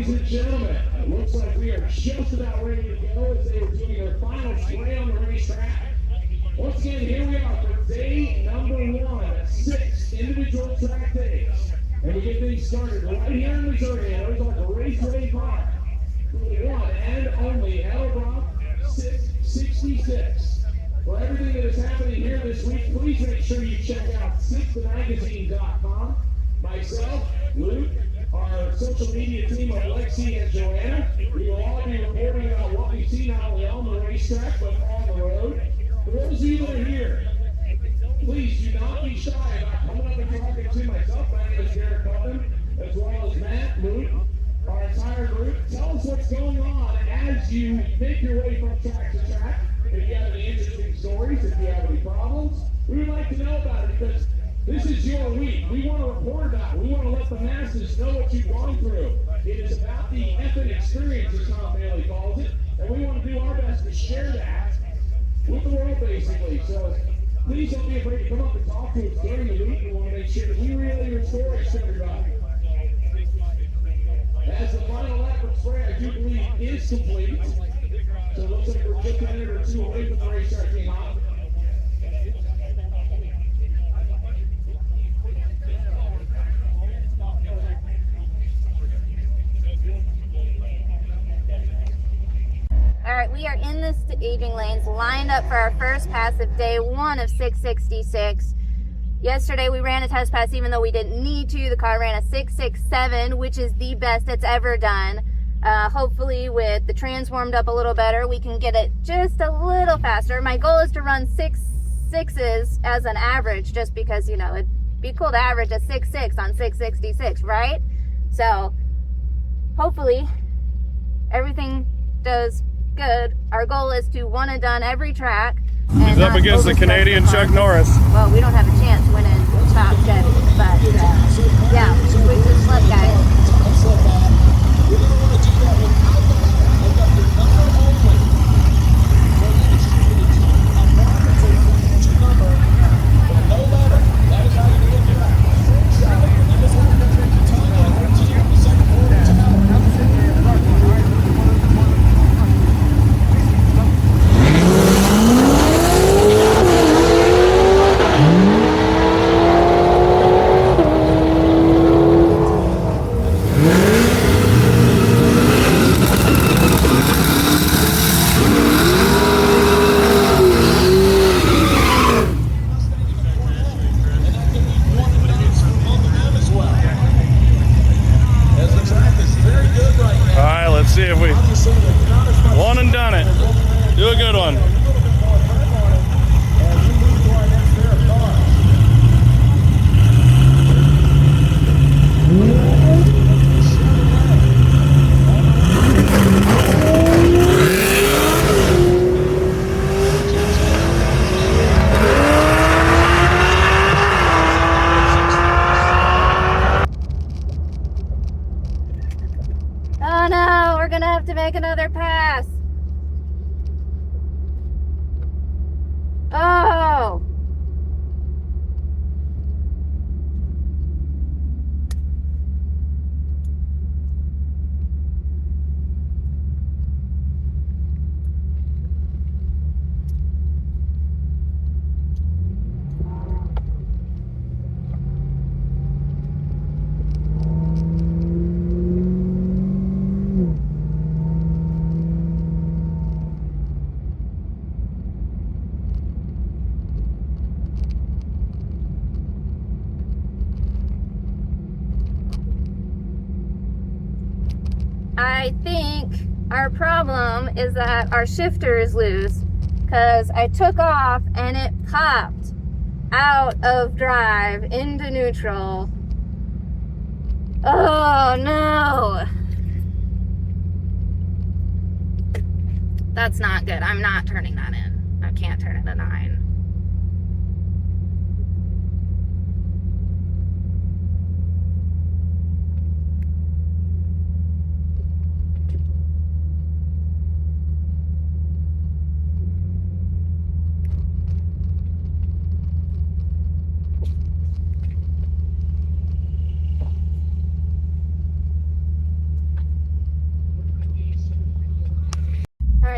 ladies and gentlemen, it looks like we are just about ready to go as they were doing their final spray on the racetrack. Once again, here we are for day number 1, 6 individual track days. And we get things started right here in Missouri at Ozark Raceway Park. For the one and only Edelbrock 666. For everything that is happening here this week, please make sure you check out 6themagazine.com. Myself, Luke, our social media team of Lexi and Joanna, we will all be reporting on what we see not only on the racetrack but on the road. For those of you that are here, please do not be shy about coming up and talking to myself. My name is Derek Putnam, as well as Matt, Luke, our entire group. Tell us what's going on as you make your way from track to track. If you have any interesting stories, if you have any problems, we would like to know about it because this is your week. We want to report about it. We want to let the masses know what you've gone through. It is about the effing experience, as Tom Bailey calls it, and we want to do our best to share that with the world, basically. So please don't be afraid to come up and talk to us during the week. We want to make sure that we relay your stories to everybody. As the final lap of spray, I do believe, is complete. So it looks like we're just a minute or two away from the racetrack being off. All right, we are in the staging lanes, lined up for our first pass of day 1 of 666. Yesterday we ran a test pass even though we didn't need to. The car ran a 667, which is the best it's ever done. Hopefully with the trans warmed up a little better, we can get it just a little faster. My goal is to run 6.6s as an average, just because, you know, it'd be cool to average a 6.6 on 666, right? So hopefully everything does good. Our goal is to one and done every track. He's up against the Canadian Chuck Norris. Well, we don't have a chance winning top Chevy, but yeah, we just let guys. See if we one and done it. Do a good one. Oh no, we're gonna have to make another pass. Oh. I think our problem is that our shifter is loose because I took off and it popped out of drive into neutral. Oh no. That's not good. I'm not turning that in. I can't turn it to 9.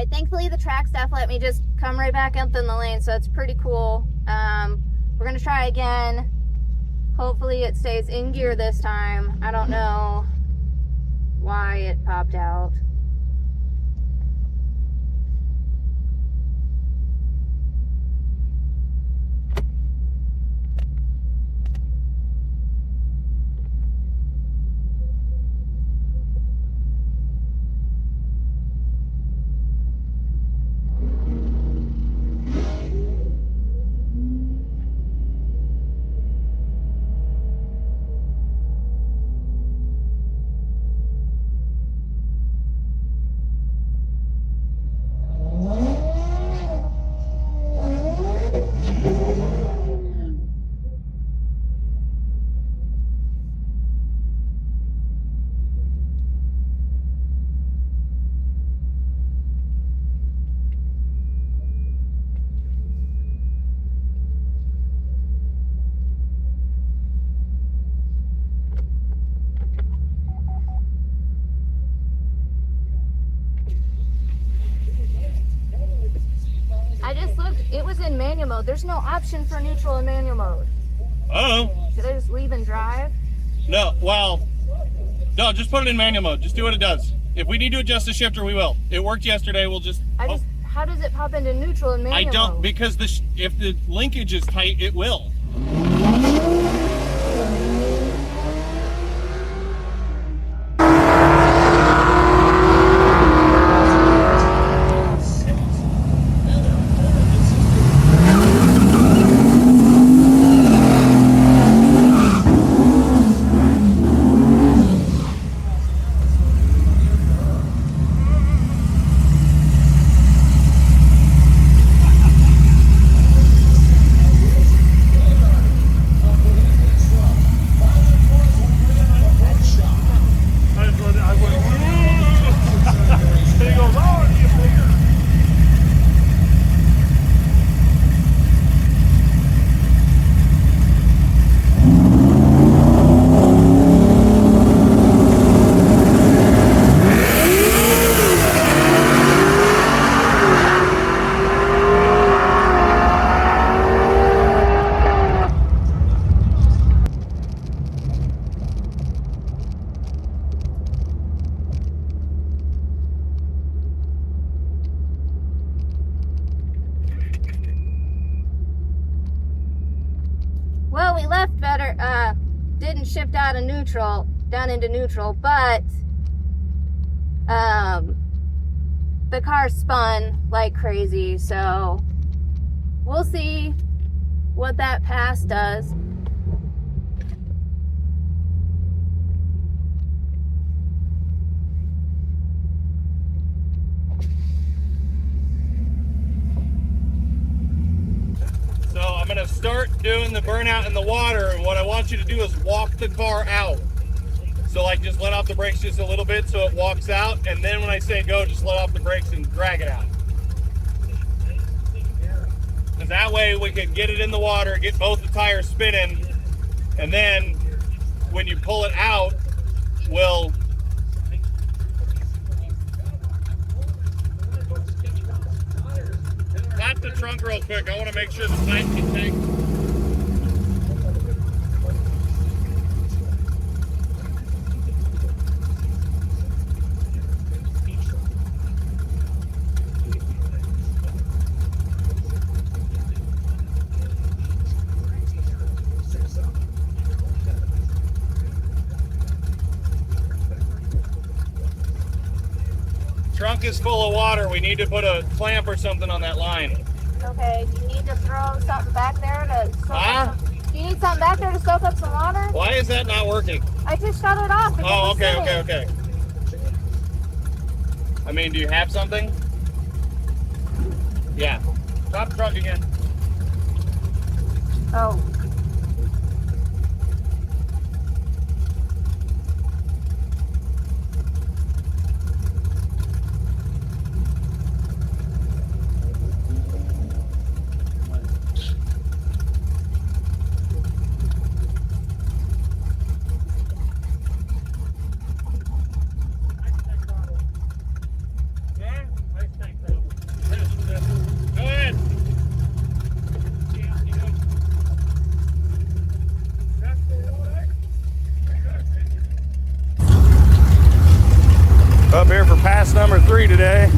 right, thankfully the track staff let me just come right back up in the lane, so it's pretty cool. We're gonna try again. Hopefully it stays in gear this time. I don't know why it popped out. I just looked, it was in manual mode. There's no option for neutral and manual mode. Oh. Should I just leave and drive? No, well, no, just put it in manual mode. Just do what it does. If we need to adjust the shifter, we will. It worked yesterday. We'll just. How does it pop into neutral and manual I don't, mode? because if the linkage is tight, it will. Well, we left better, didn't shift out of neutral, down into neutral, but the car spun like crazy, so we'll see what that pass does. So I'm gonna start doing the burnout in the water, and what I want you to do is walk the car out. So like just let off the brakes just a little bit so it walks out, and then when I say go, just let off the brakes and drag it out. Because that way we can get it in the water, get both the tires spinning, and then when you pull it out, we'll tap the trunk real quick. I want to make sure the pipe can take. Trunk is full of water. We need to put a clamp or something on that line. Okay, do you need to throw something back there to soak up some, do you need something back there to soak up some water? Why is that not working? I just shut it off. Oh, okay. I mean, do you have something? Yeah. Stop the trunk again. Oh. Up here for pass number 3 today.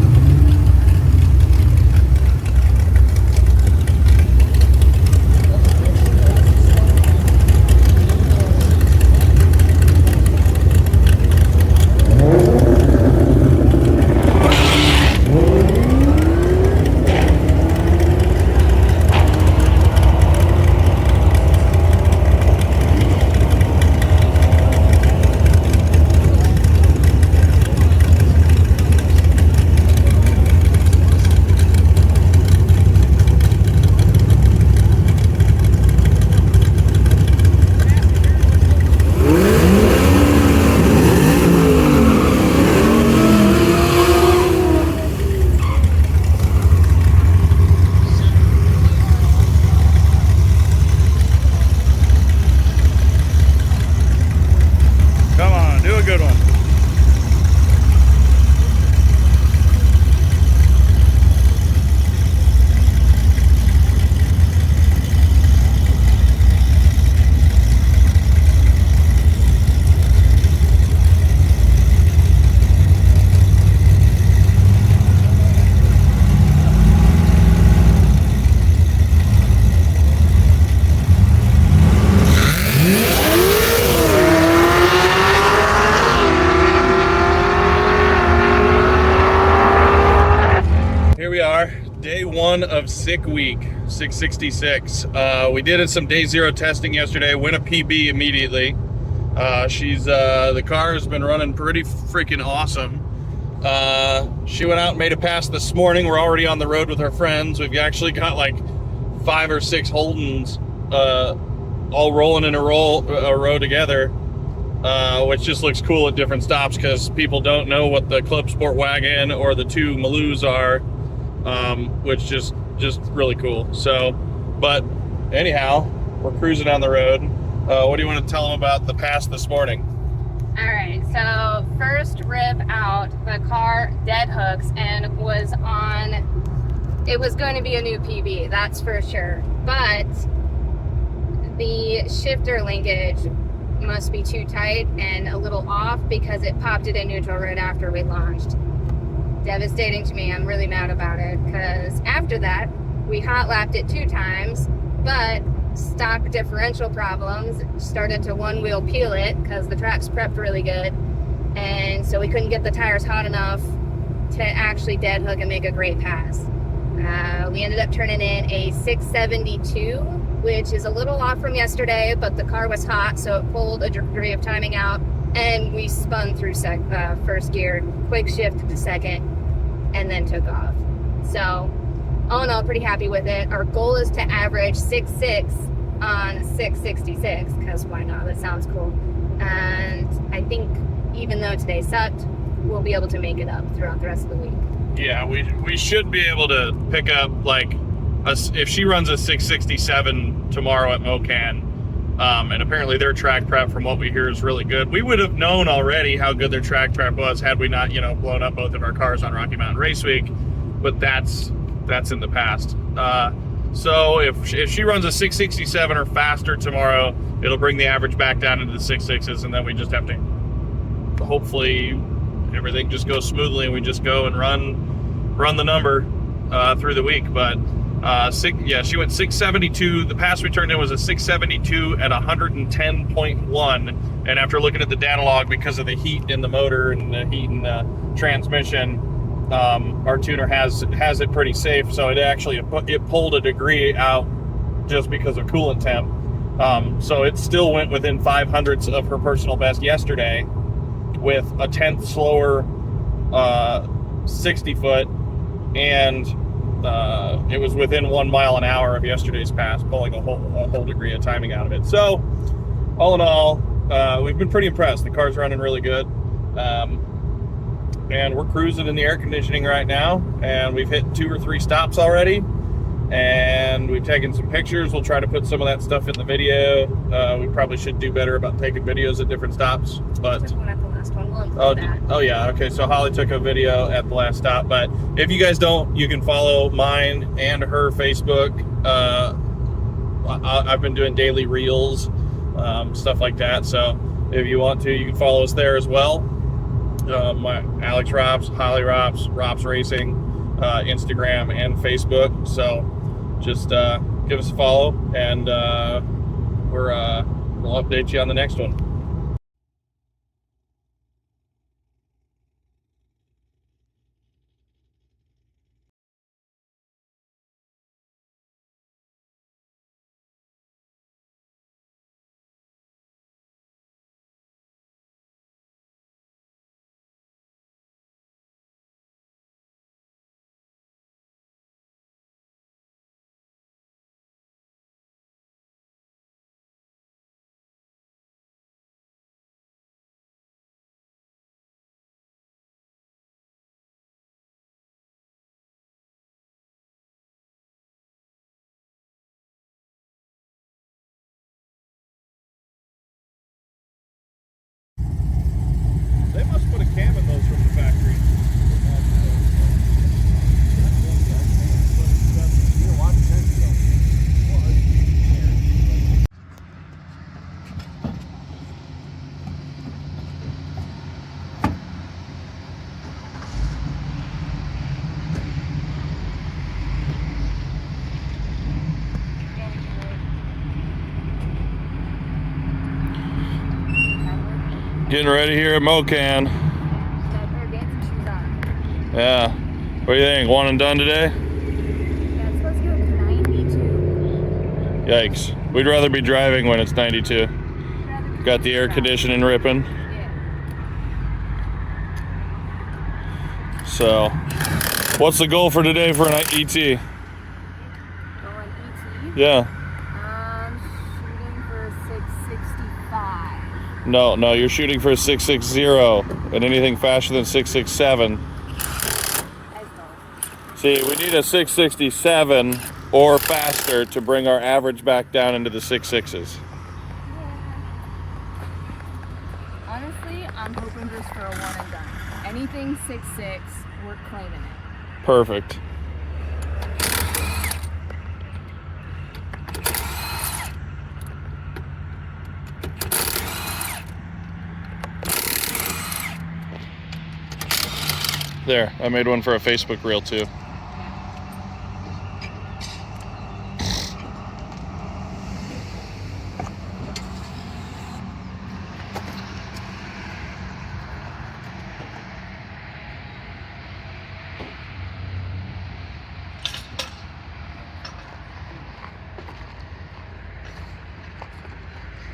Day 1 of sick week 666. We did some day 0 testing yesterday, went a PB immediately. The car has been running pretty freaking awesome. She went out and made a pass this morning. We're already on the road with our friends. We've actually got like 5 or 6 Holdens all rolling in a row together, which just looks cool at different stops because people don't know what the Club Sport Wagon or the 2 Maloos are. Which just really cool. So, but anyhow, we're cruising down the road. What do you want to tell them about the pass this morning? All right, so first rip out, the car dead hooks and it was going to be a new PB, that's for sure. But the shifter linkage must be too tight and a little off because it popped it in neutral right after we launched. Devastating to me. I'm really mad about it because after that we hot lapped it 2 times, but stock differential problems started to one wheel peel it because the track's prepped really good, and so we couldn't get the tires hot enough to actually dead hook and make a great pass. We ended up turning in a 672, which is a little off from yesterday, but the car was hot, so it pulled a degree of timing out, and we spun through first gear, quick shift to second, and then took off. So all in all, pretty happy with it. Our goal is to average 6.6 on 666, because why not? That sounds cool. And I think even though today sucked, we'll be able to make it up throughout the rest of the week. Yeah, we should be able to pick up if she runs a 667 tomorrow at Mocan, and apparently their track prep from what we hear is really good. We would have known already how good their track prep was had we not, blown up both of our cars on Rocky Mountain Race Week, but that's in the past. So if she runs a 667 or faster tomorrow, it'll bring the average back down into the 6.6s, and then we just have to, hopefully everything just goes smoothly and we just go and run the number through the week. But she went 672. The pass we turned in was a 672 at 110.1. And after looking at the data log, because of the heat in the motor and the heat in the transmission, our tuner has it pretty safe. So it pulled a degree out just because of coolant temp. So it still went within 0.05 of her personal best yesterday with a 10th slower 60 foot, and it was within 1 mile an hour of yesterday's pass, pulling a whole degree of timing out of it. So all in all, we've been pretty impressed. The car's running really good, and we're cruising in the air conditioning right now, and we've hit 2 or 3 stops already, and we've taken some pictures. We'll try to put some of that stuff in the video. We probably should do better about taking videos at different stops, but oh yeah, okay, so Holly took a video at the last stop. But if you guys don't, you can follow mine and her Facebook. I've been doing daily reels, stuff like that, so if you want to, you can follow us there as well. my Alex Rops, Holly Rops, Rops Racing, Instagram and Facebook. So just give us a follow, and we'll update you on the next one. They must put a cam in those from the factory. Getting ready here at Mocan. Yeah. What do you think? One and done today? Yeah, it's supposed to go to 92. Yikes. We'd rather be driving when it's 92. Got the air conditioning ripping. Yeah. So, what's the goal for today for an ET? Going ET? Yeah. Shooting for 665. No, you're shooting for a 660, and anything faster than 667. See, we need a 667 or faster to bring our average back down into the 6.6s. Honestly, I'm hoping just for a one and done. Anything 6.6, we're claiming it. Perfect. There, I made one for a Facebook reel too.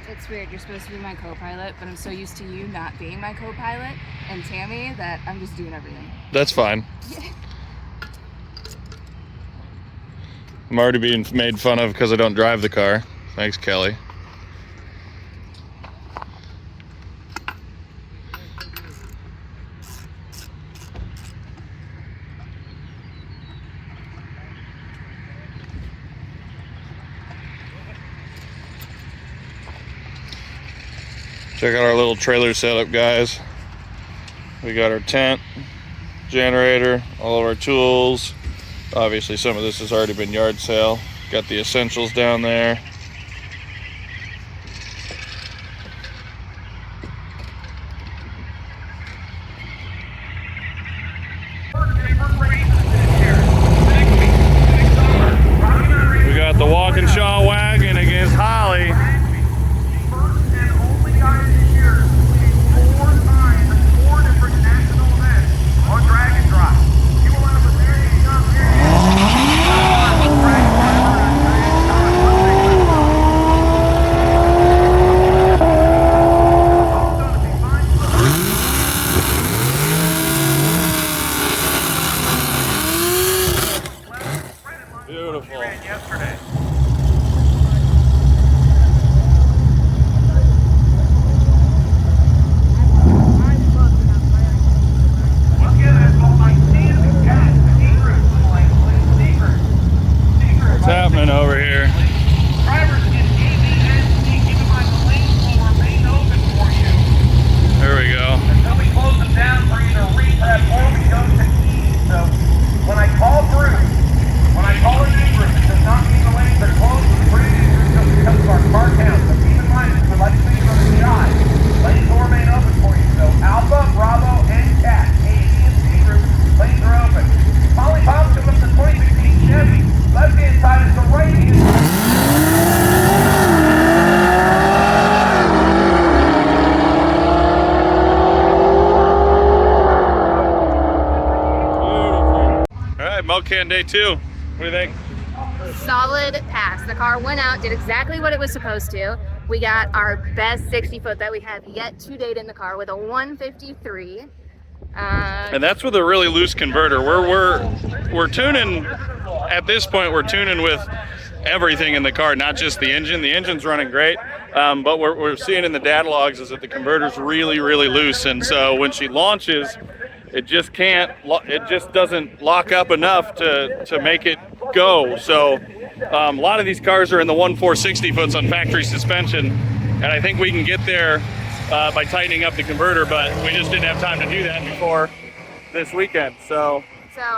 It's weird, you're supposed to be my co-pilot, but I'm so used to you not being my co-pilot and Tammy that I'm just doing everything. That's fine. I'm already being made fun of because I don't drive the car. Thanks, Kelly. Check out our little trailer setup, guys. We got our tent, generator, all of our tools. Obviously some of this has already been yard sale. Got the essentials down there. We got the Walkinshaw wagon against Holly. right, Mocan day 2. What do you think? Solid pass. The car went out, did exactly what it was supposed to. We got our best 60 foot that we have yet to date in the car with a 153. And that's with a really loose converter. We're tuning, at this point, we're tuning with everything in the car, not just the engine. The engine's running great, but what we're seeing in the data logs is that the converter's really, really loose. And so when she launches, it just doesn't lock up enough to make it go. So a lot of these cars are in the 1/460 foots on factory suspension, and I think we can get there by tightening up the converter, but we just didn't have time to do that before this weekend. So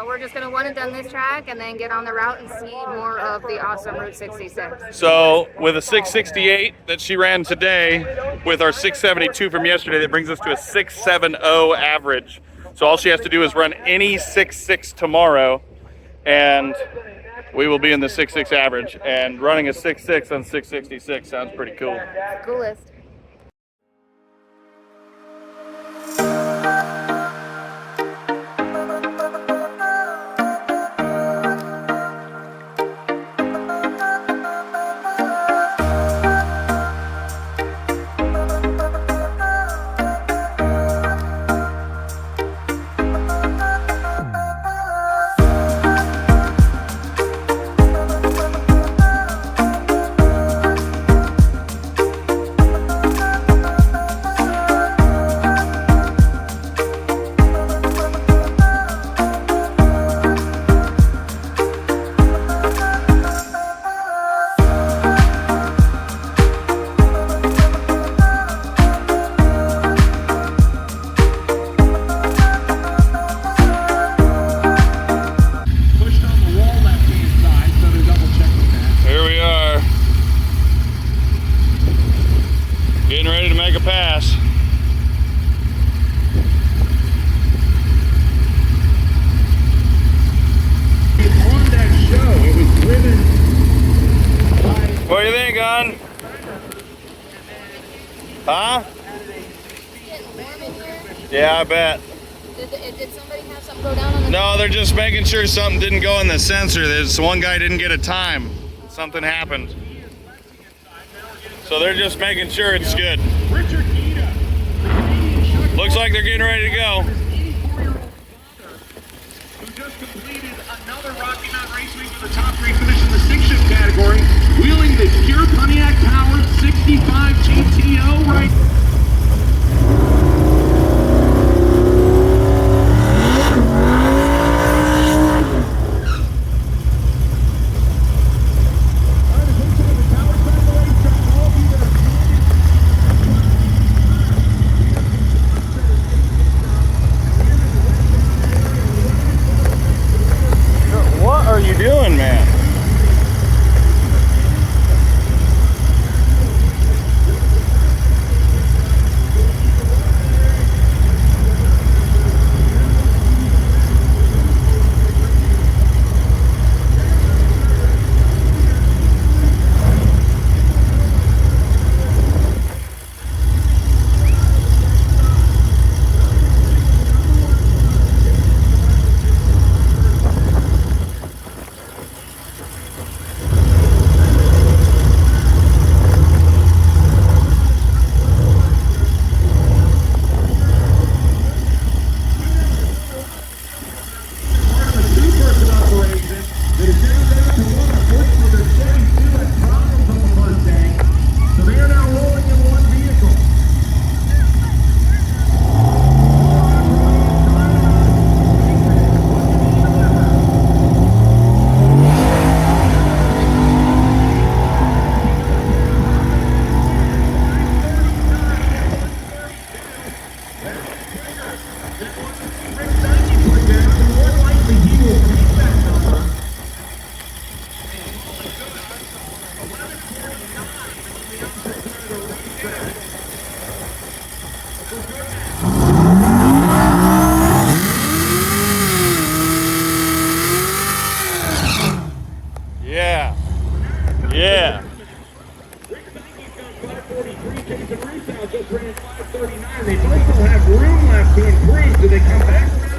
we're just going to one and done this track and then get on the route and see more of the awesome Route 66. So with a 668 that she ran today, with our 672 from yesterday, that brings us to a 670 average. So all she has to do is run any 6.6 tomorrow, and we will be in the 6.6 average. And running a 6.6 on 666 sounds pretty cool. Coolest. Huh? Yeah, I bet. Did somebody have something go down on the... No, they're just making sure something didn't go in the sensor. There's one guy didn't get a time. Something happened. So they're just making sure it's good. Looks like they're getting ready to go. Who just completed another Rocky Mountain Race Week for the top 3 finish in the 6-shift category, wheeling the pure Pontiac powered 65 GTO right. What are you doing, man? Yeah. Yeah. Just ran 5:39. They both will have room left to improve. Do they come back?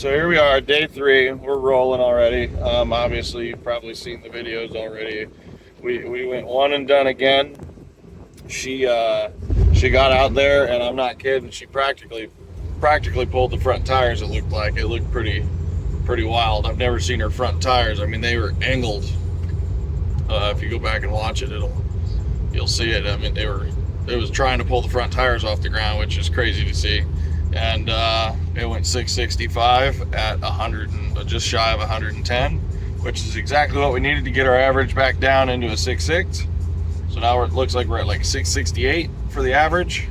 So here we are, day 3. We're rolling already. Obviously, you've probably seen the videos already. We went one and done again. She got out there, and I'm not kidding. She practically pulled the front tires. It looked pretty wild. I've never seen her front tires. I mean, they were angled. If you go back and watch it, you'll see it. I mean, it was trying to pull the front tires off the ground, which is crazy to see. And it went 665 at 100 and just shy of 110, which is exactly what we needed to get our average back down into a 6.6. So now it looks like we're at like 668 for the average.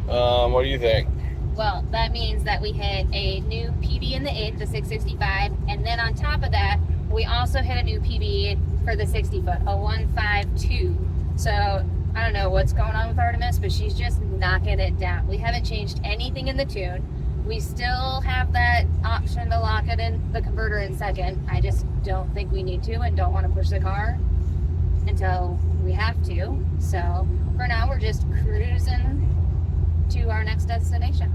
What do you think? Well, that means that we hit a new PB in the 8th, the 665, and then on top of that, we also hit a new PB for the 60 foot, a 152. So I don't know what's going on with Artemis, but she's just knocking it down. We haven't changed anything in the tune. We still have that option to lock it in the converter in second. I just don't think we need to and don't want to push the car until we have to. So for now, we're just cruising to our next destination.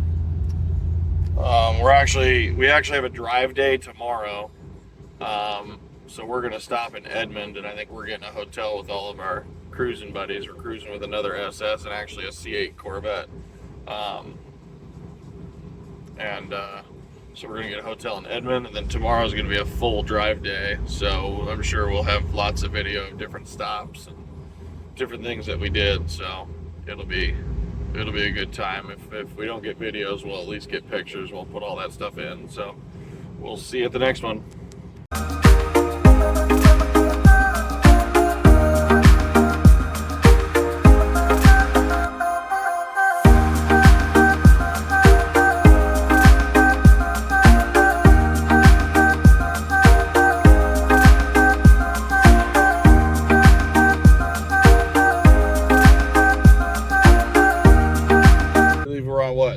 We actually have a drive day tomorrow. So we're gonna stop in Edmond, and I think we're getting a hotel with all of our cruising buddies. We're cruising with another SS and actually a C8 Corvette. So we're gonna get a hotel in Edmond, and then tomorrow's gonna be a full drive day. So I'm sure we'll have lots of video of different stops and different things that we did. So it'll be a good time. If we don't get videos, we'll at least get pictures. We'll put all that stuff in. So we'll see you at the next one.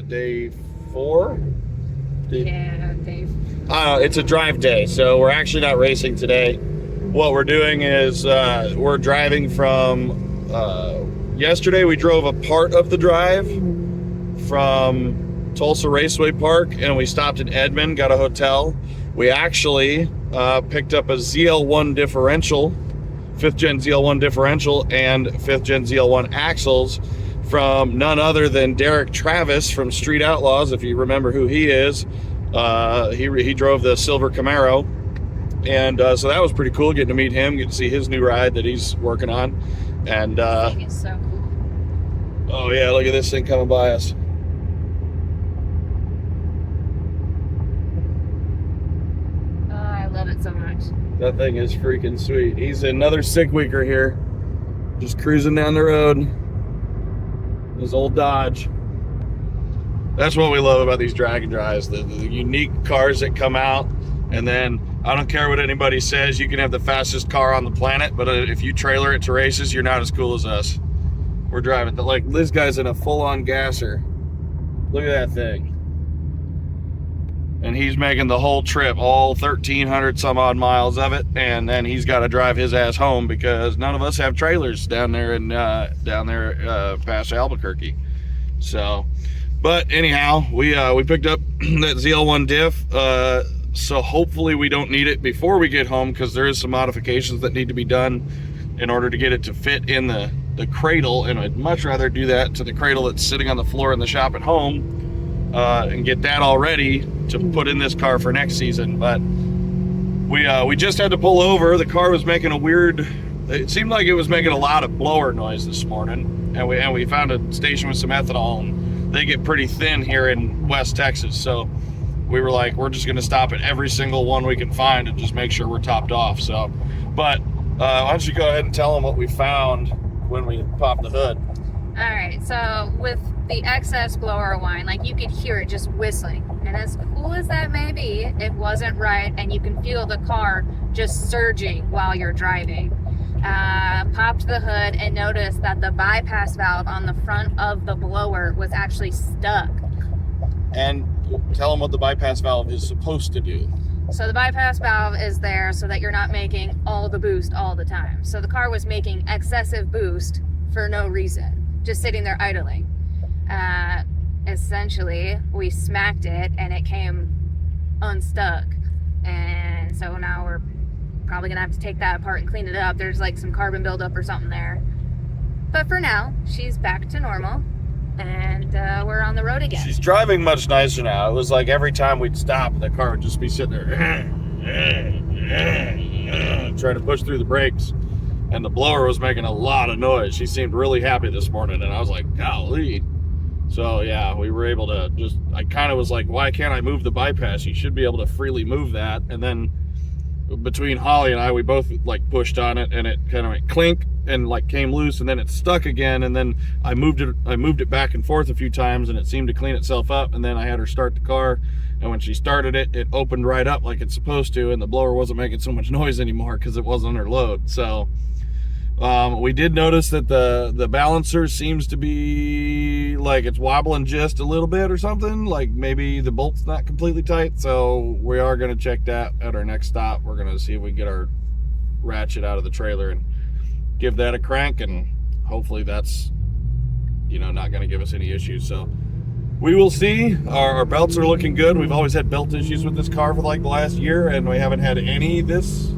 Day 4? Yeah, Dave. It's a drive day, so we're actually not racing today. What we're doing is we're driving from yesterday. We drove a part of the drive from Tulsa Raceway Park, and we stopped in Edmond, got a hotel. We actually picked up a ZL1 differential, 5th gen ZL1 differential, and 5th gen ZL1 axles from none other than Derek Travis from Street Outlaws, if you remember who he is. He drove the silver Camaro, and so that was pretty cool, getting to meet him, get to see his new ride that he's working on. And This thing is so cool. oh yeah, look at this thing coming by us. Oh, I love it so much. That thing is freaking sweet. He's another sick weeker here, just cruising down the road. His old Dodge. That's what we love about these drag and drives, the unique cars that come out. And then I don't care what anybody says, you can have the fastest car on the planet, but if you trailer it to races, you're not as cool as us. We're driving, like this guy's in a full-on gasser. Look at that thing. And he's making the whole trip, all 1,300 some odd miles of it, and then he's got to drive his ass home because none of us have trailers down there past Albuquerque. So, but anyhow, we picked up that ZL1 diff. So hopefully we don't need it before we get home, because there is some modifications that need to be done in order to get it to fit in the cradle, and I'd much rather do that to the cradle that's sitting on the floor in the shop at home. And get that all ready to put in this car for next season. But we just had to pull over. The car was making a weird, it seemed like it was making a lot of blower noise this morning, and we found a station with some ethanol, and they get pretty thin here in West Texas. So we were like, we're just going to stop at every single one we can find and just make sure we're topped off. So, but why don't you go ahead and tell them what we found when we popped the hood. All right, so with the excess blower whine, like you could hear it just whistling, and as cool as that may be, it wasn't right, and you can feel the car just surging while you're driving. Popped the hood and noticed that the bypass valve on the front of the blower was actually stuck. And tell them what the bypass valve is supposed to do. So the bypass valve is there so that you're not making all the boost all the time. So the car was making excessive boost for no reason, just sitting there idling. Essentially, we smacked it and it came unstuck. And so now we're probably gonna have to take that apart and clean it up. There's like some carbon buildup or something there. But for now, she's back to normal, and we're on the road again. She's driving much nicer now. It was like every time we'd stop, the car would just be sitting there trying to push through the brakes, and the blower was making a lot of noise. She seemed really happy this morning, and I was like, golly. So yeah, we were able to just, I kind of was like, why can't I move the bypass? You should be able to freely move that. And then between Holly and I, we both like pushed on it, and it kind of went clink and like came loose, and then it stuck again. And then I moved it back and forth a few times, and it seemed to clean itself up. And then I had her start the car, and when she started it, it opened right up like it's supposed to, and the blower wasn't making so much noise anymore because it wasn't under load. So we did notice that the balancer seems to be like it's wobbling just a little bit or something, like maybe the bolt's not completely tight. So we are going to check that at our next stop. We're going to see if we can get our ratchet out of the trailer and give that a crank, and hopefully that's, you know, not going to give us any issues. So we will see. Our belts are looking good. We've always had belt issues with this car for like the last year, and we haven't had any this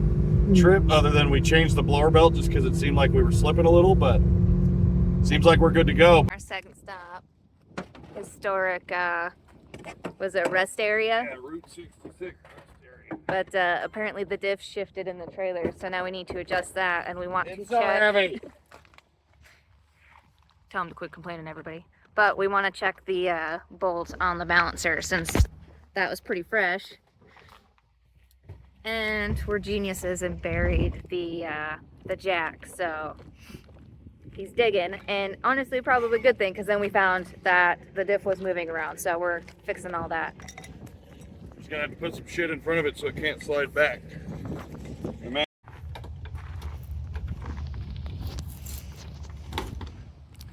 trip other than we changed the blower belt just because it seemed like we were slipping a little, but seems like we're good to go. Our second stop, historic, was it rest area? Yeah, Route 66 rest area. But apparently the diff shifted in the trailer, so now we need to adjust that, and we want It's to so check. heavy. Tell them to quit complaining, everybody. But we want to check the bolt on the balancer since that was pretty fresh. And we're geniuses and buried the jack, so he's digging. And honestly, probably a good thing, because then we found that the diff was moving around, so we're fixing all that. Just gonna have to put some shit in front of it so it can't slide back. Amen.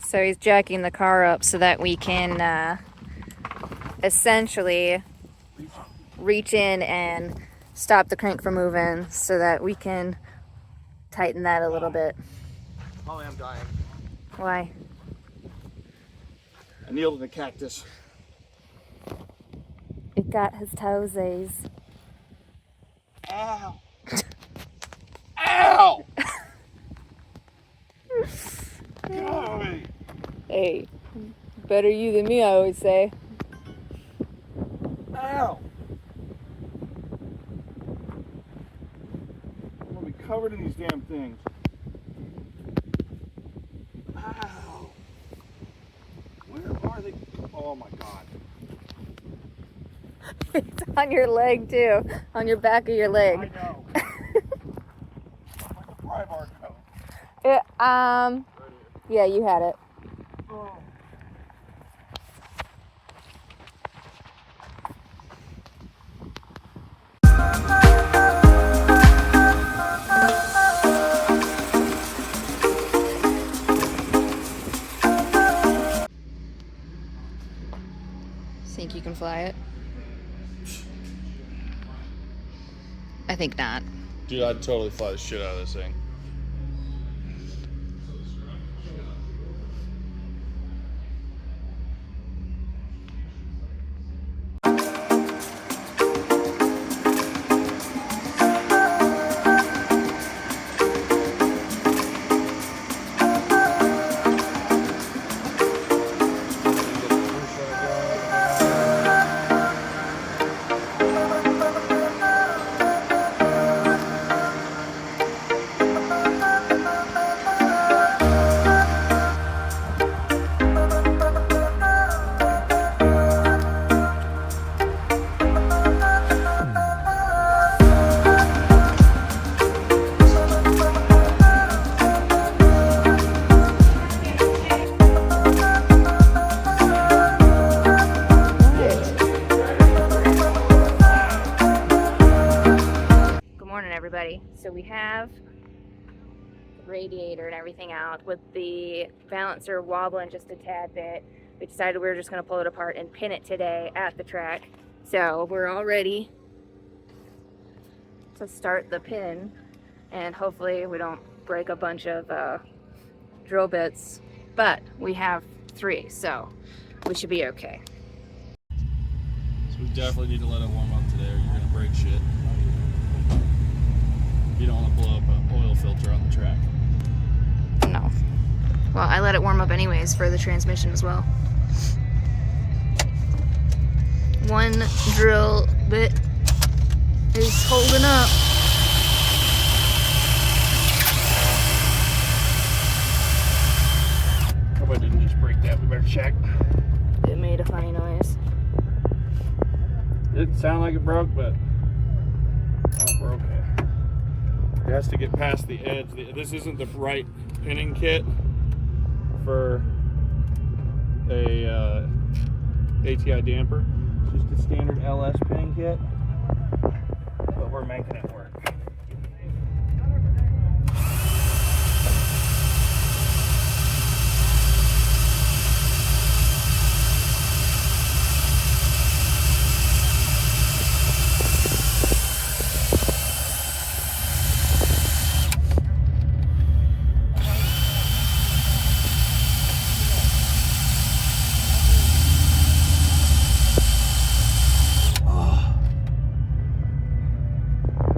So he's jacking the car up so that we can essentially reach in and stop the crank from moving so that we can tighten that a little bit. Holly, I'm dying. Why? I kneeled in a cactus. It got his toesies. Ow! Ow! Golly. Hey, better you than me, I always say. Ow! I'm gonna be covered in these damn things. Ow! Where are they? Oh my god. It's on your leg too, on your back of your I leg. know. Like a pry bar go. Yeah, you had it. Oh. Think you can fly it? I think not. Dude, I'd totally fly the shit out of this thing. Everybody, so we have the radiator and everything out with the balancer wobbling just a tad bit. We decided we were just going to pull it apart and pin it today at the track, so we're all ready to start the pin, and hopefully we don't break a bunch of drill bits, but we have 3, so we should be okay. So we definitely need to let it warm up today. brake shit. You don't want to blow up an oil filter on the track. No. Well, I let it warm up anyways for the transmission as well. One drill bit is holding up. Hope I didn't just break that. We better check. It made a funny noise. It didn't sound like it broke, but it broke. It has to get past the edge. This isn't the right pinning kit for a ATI damper. It's just a standard LS pinning kit, but we're making it work.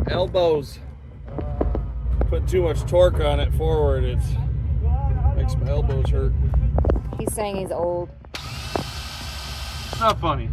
Elbows. Put too much torque on it forward, it makes my elbows hurt. He's saying he's old. It's not funny.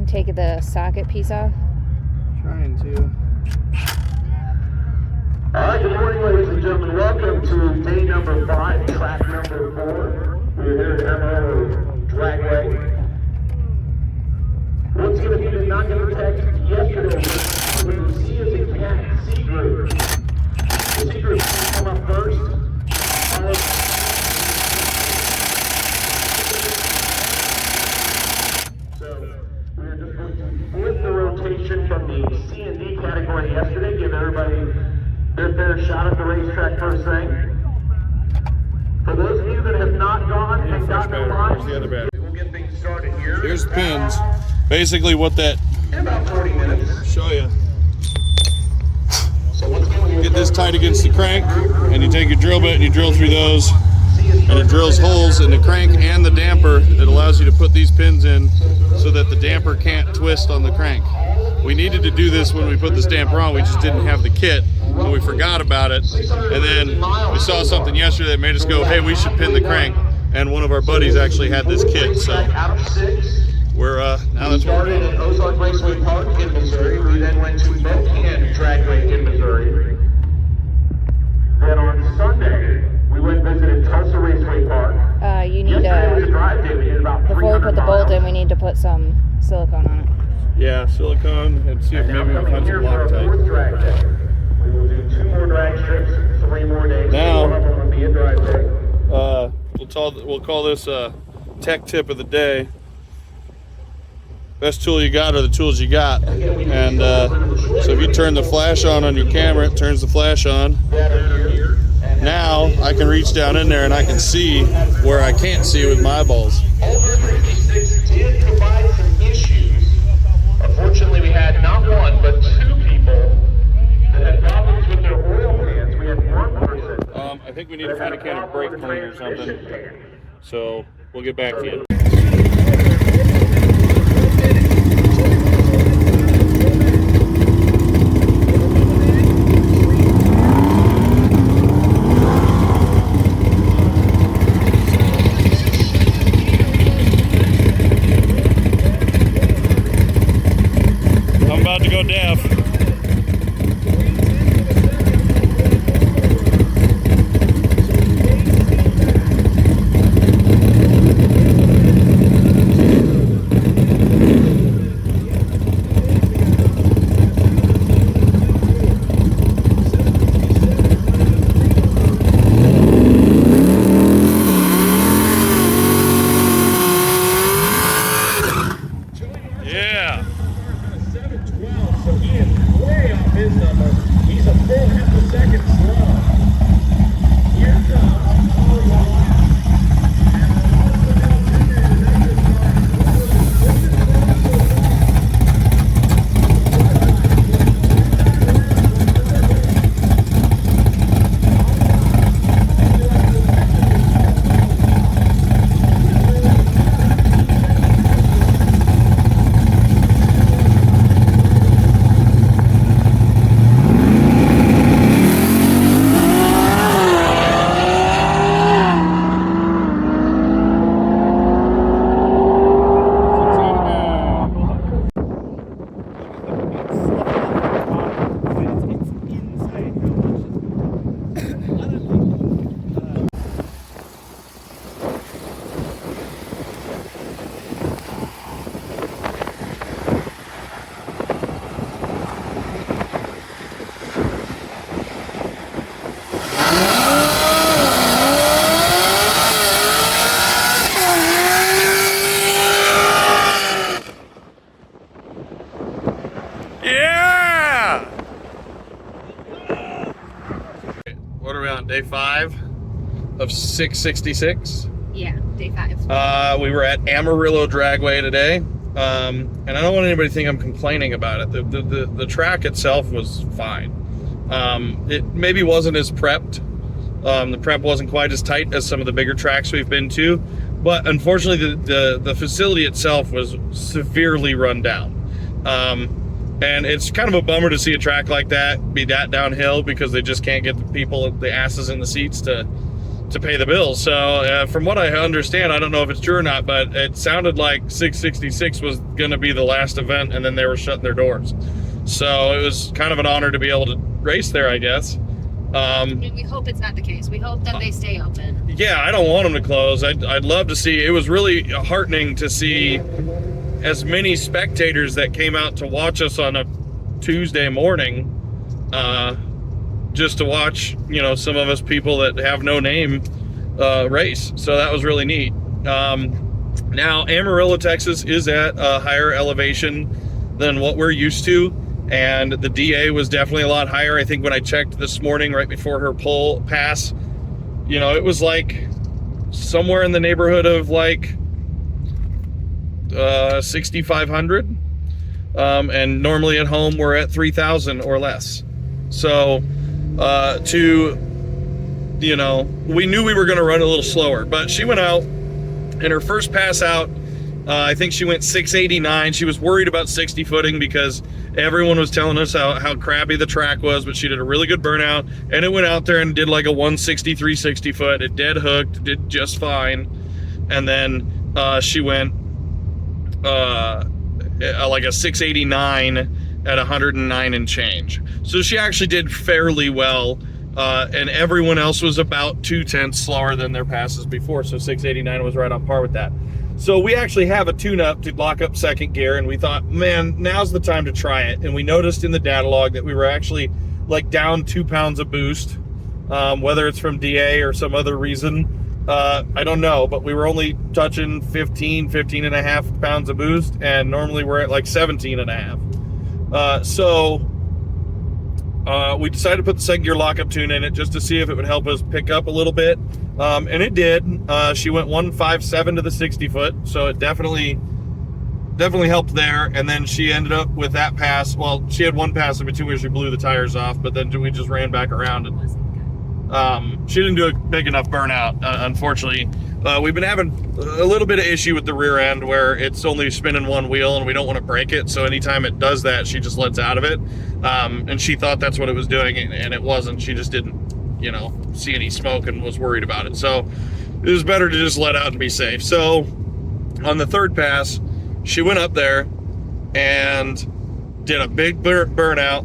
Take the socket piece off. Trying to. All right, good morning, ladies and gentlemen. Welcome to day number 5, track number 4. We're here at MO Dragway. Once again, if you did not get a text yesterday, what you see is a cat C group. The C group will come up first. So we're just going to flip the rotation from the C and D category yesterday, give everybody their fair shot at the racetrack first thing. For those of you that have not gone and gotten the line, Where's the other battery? we'll get things started here. Here's the pins. Basically what that, In about 40 minutes. show you. So once again, we Get this tight against the crank, and you take your drill bit and you drill through those, and it drills holes in the crank and the damper. It allows you to put these pins in so that the damper can't twist on the crank. We needed to do this when we put this damper on, we just didn't have the kit, and we forgot about it. And then we saw something yesterday that made us go, hey, we should pin the crank. And one of our buddies actually had this kit, so out of 6. we're, now that's what we're Started doing. at Ozark Raceway Park in Missouri. We then went to Mocan Dragway in Missouri. Then on Sunday, we went and visited Tulsa Raceway Park. You need Yesterday was a to, drive day. We did about before we 300 put the bolt miles. in, we need to put some silicone on it. Yeah, silicone, and see if Now maybe we'll coming find here some for our Loctite. 4th drag day. We will do 2 more drag strips, 3 more days. Now- One of them will be a drive day. We'll call this tech tip of the day. Best tool you got are the tools you got. And so if you turn the flash on your camera, it turns the flash on. Now I can reach down in there and I can see where I can't see with my eyeballs. Ultra 356 did provide some issues. Unfortunately, we had not 1, but 2 people that had problems with their oil pans. We had 1 person. I think we need to find a can of brake cleaner or something. So we'll get back to you. I'm about to go deaf. 5 of 666. Yeah, day 5. We were at Amarillo Dragway today, and I don't want anybody to think I'm complaining about it. The track itself was fine. It maybe wasn't as prepped. The prep wasn't quite as tight as some of the bigger tracks we've been to, but unfortunately the facility itself was severely run down. And it's kind of a bummer to see a track like that be that downhill, because they just can't get the people, the asses in the seats to pay the bills. So from what I understand, I don't know if it's true or not, but it sounded like 666 was going to be the last event, and then they were shutting their doors. So it was kind of an honor to be able to race there, I guess. We hope it's not the case. We hope that they stay open. Yeah, I don't want them to close. I'd love to see. It was really heartening to see as many spectators that came out to watch us on a Tuesday morning, just to watch, you know, some of us people that have no name race. So that was really neat. Now, Amarillo, Texas is at a higher elevation than what we're used to, and the DA was definitely a lot higher. I think when I checked this morning right before her pole pass, you know, it was like somewhere in the neighborhood of like 6,500, and normally at home we're at 3,000 or less. So you know, we knew we were going to run a little slower, but she went out, and her first pass out, I think she went 689. She was worried about 60 footing because everyone was telling us how crappy the track was, but she did a really good burnout, and it went out there and did like a 163 60 foot. It dead hooked, did just fine. And then she went like a 689 at 109 and change. So she actually did fairly well, and everyone else was about 2/10 slower than their passes before. So 689 was right on par with that. So we actually have a tune-up to lock up second gear, and we thought, man, now's the time to try it. And we noticed in the data log that we were actually like down 2 pounds of boost, whether it's from DA or some other reason. I don't know, but we were only touching 15 and a half pounds of boost, and normally we're at like 17 and a half. So we decided to put the second gear lockup tune in it just to see if it would help us pick up a little bit. And it did. She went 157 to the 60 foot, so it definitely helped there. And then she ended up with that pass. Well, she had one pass in between where she blew the tires off, but then we just ran back around, and she didn't do a big enough burnout, unfortunately. We've been having a little bit of issue with the rear end where it's only spinning one wheel, and we don't want to break it. So anytime it does that, she just lets out of it. And she thought that's what it was doing, and it wasn't. She just didn't, you know, see any smoke and was worried about it. So it was better to just let out and be safe. So on the third pass, she went up there and did a big burnout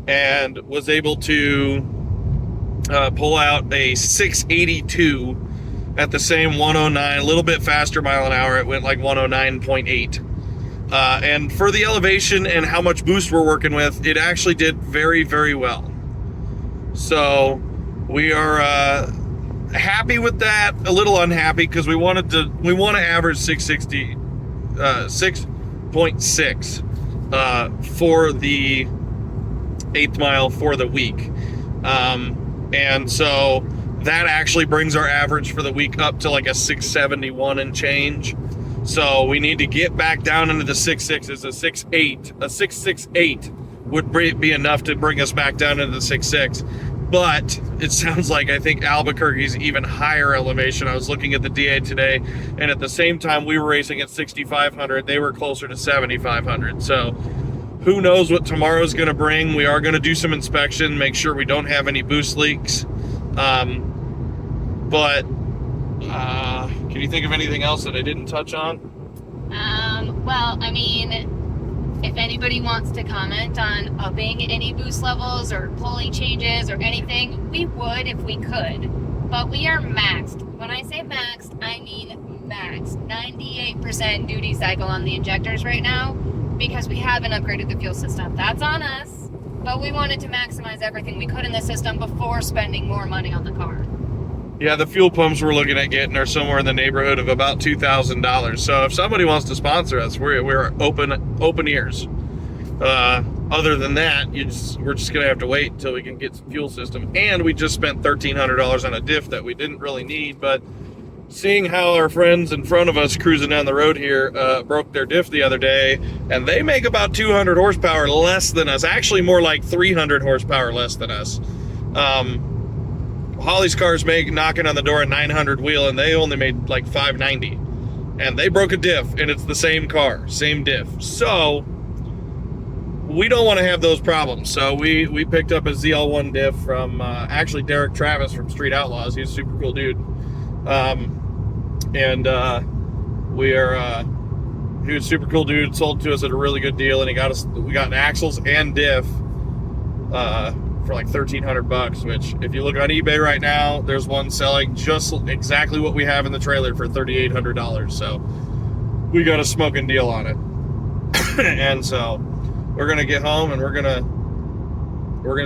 and was able to pull out a 682 at the same 109, a little bit faster mile an hour. It went like 109.8. And for the elevation and how much boost we're working with, it actually did very, very well. So we are happy with that, a little unhappy because we want to average 660, 6.6 for the 8th mile for the week. And so that actually brings our average for the week up to like a 671 and change. So we need to get back down into the 6.6s. A 668 would be enough to bring us back down into the 6.6. But it sounds like, I think Albuquerque's even higher elevation. I was looking at the DA today, and at the same time we were racing at 6,500, they were closer to 7,500. So who knows what tomorrow's going to bring. We are going to do some inspection, make sure we don't have any boost leaks. But can you think of anything else that I didn't touch on? Well, I mean, if anybody wants to comment on upping any boost levels or pulling changes or anything, we would if we could. But we are maxed. When I say maxed, I mean maxed. 98% duty cycle on the injectors right now because we haven't upgraded the fuel system. That's on us. But we wanted to maximize everything we could in the system before spending more money on the car. Yeah, the fuel pumps we're looking at getting are somewhere in the neighborhood of about $2,000. So if somebody wants to sponsor us, we're open ears. other than that, we're just gonna have to wait until we can get some fuel system. And we just spent $1,300 on a diff that we didn't really need, but seeing how our friends in front of us cruising down the road here broke their diff the other day, and they make about 200 horsepower less than us, actually more like 300 horsepower less than us. Holly's cars knocking on the door a 900 wheel, and they only made like 590, and they broke a diff, and it's the same car, same diff. So we don't want to have those problems. So we picked up a ZL1 diff from actually Derek Travis from Street Outlaws. He's a super cool dude. He was a super cool dude, sold to us at a really good deal, and we got axles and diff for like $1,300, which if you look on eBay right now, there's one selling just exactly what we have in the trailer for $3,800. So we got a smoking deal on it. And so we're gonna get home and we're gonna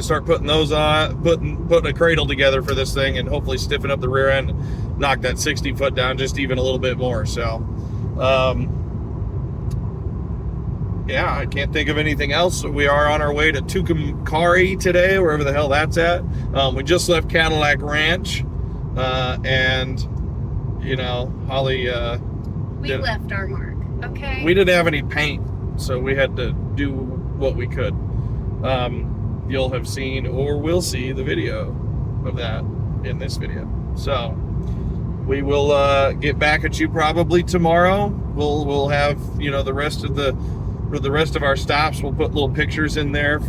start putting those on, putting a cradle together for this thing, and hopefully stiffen up the rear end, knock that 60 foot down just even a little bit more. So yeah, I can't think of anything else. We are on our way to Tucumcari today, wherever the hell that's at. We just left Cadillac Ranch, and you know, Holly we left our mark. Okay. We didn't have any paint, so we had to do what we could. You'll have seen or will see the video of that in this video. So we will get back at you probably tomorrow. We'll have, you know, the rest of our stops. We'll put little pictures in there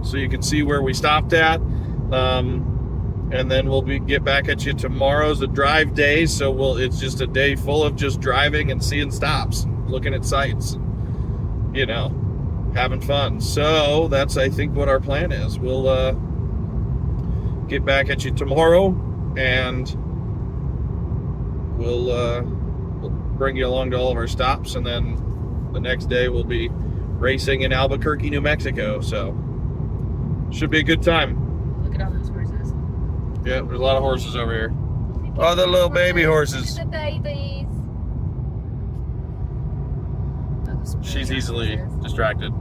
so you can see where we stopped at. And then we'll get back at you. Tomorrow's a drive day, so it's just a day full of just driving and seeing stops, looking at sights, you know, having fun. So that's, I think, what our plan is. We'll get back at you tomorrow, and we'll bring you along to all of our stops, and then the next day we'll be racing in Albuquerque, New Mexico. So should be a good time. Look at all those horses. Yeah, there's a lot of horses over here. Oh, the little baby horses. The babies. She's easily distracted.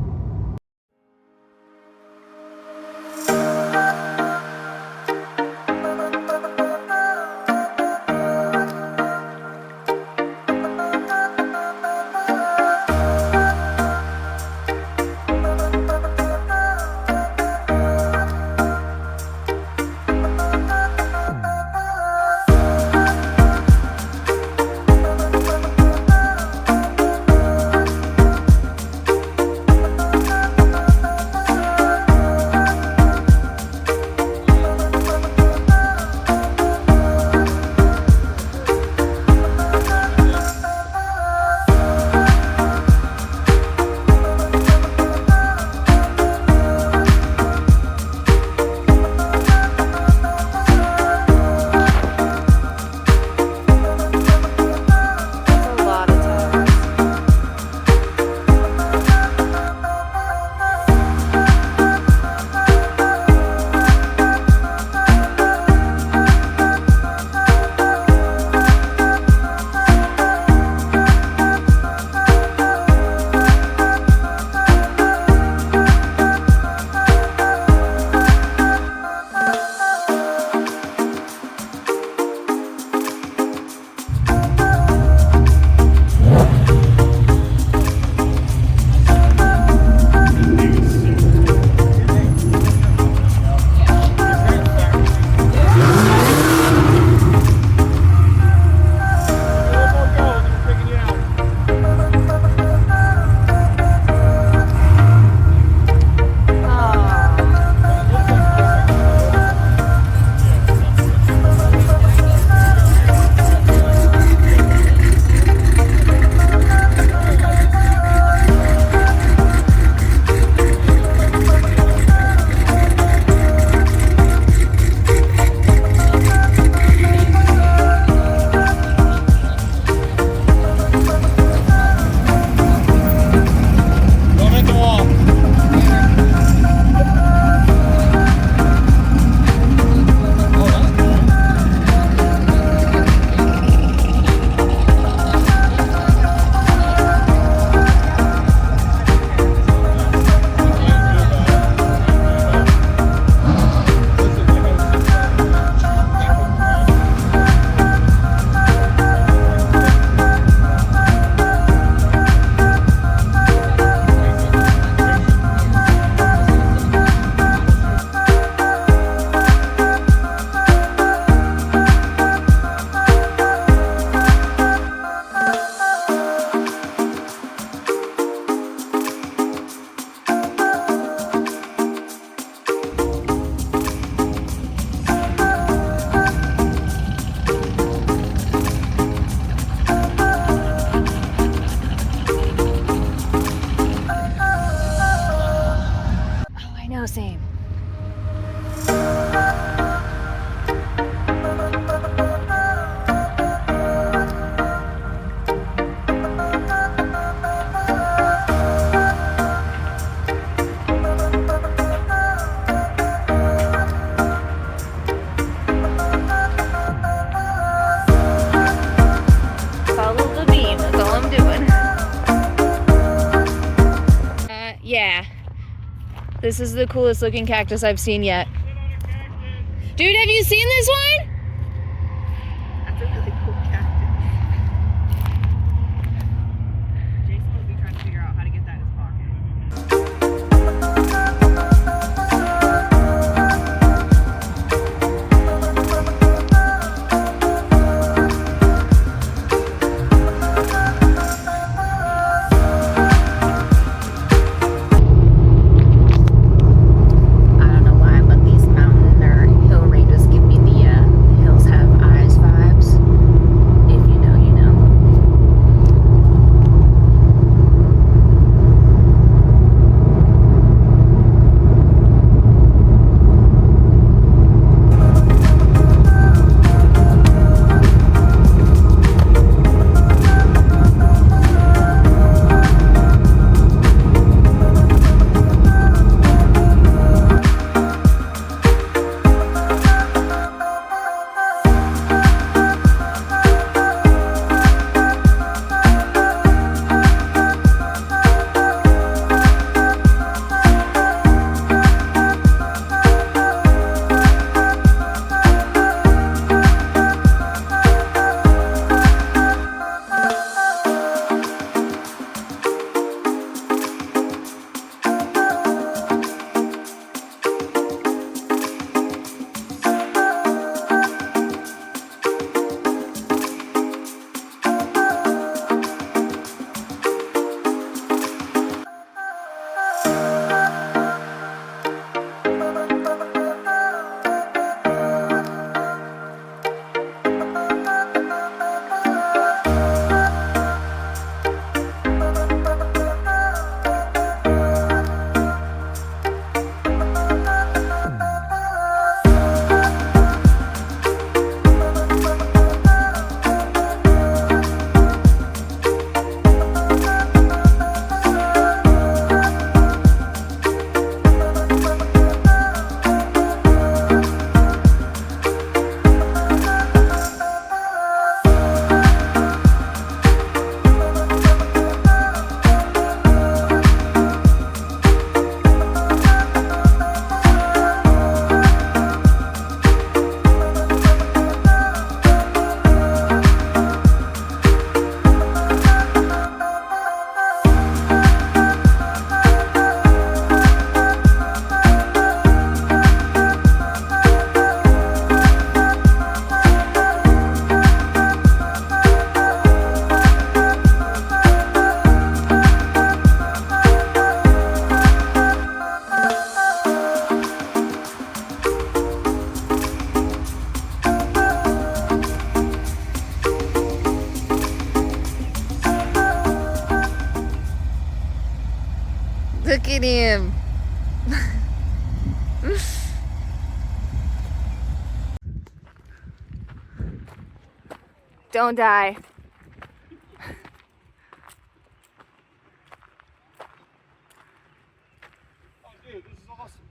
This is the coolest looking cactus I've seen yet. Dude, have you seen this one? That's a really cool cactus. Jason will be trying to figure out how to get that in his pocket. I don't know why, but these mountain or hill ranges give me the hills have eyes vibes. If you know, you know. Look at him. Don't die. Oh, dude, this is awesome.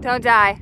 Don't die.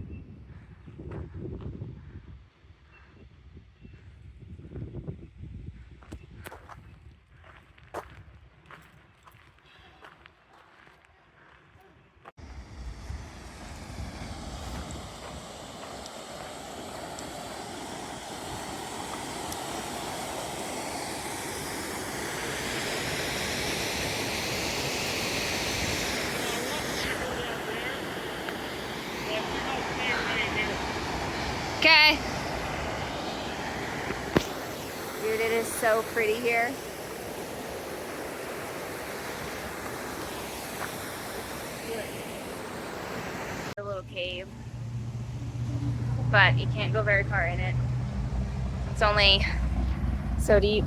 Okay. Dude, it is so pretty here. A little cave, but you can't go very far in it. It's only so deep.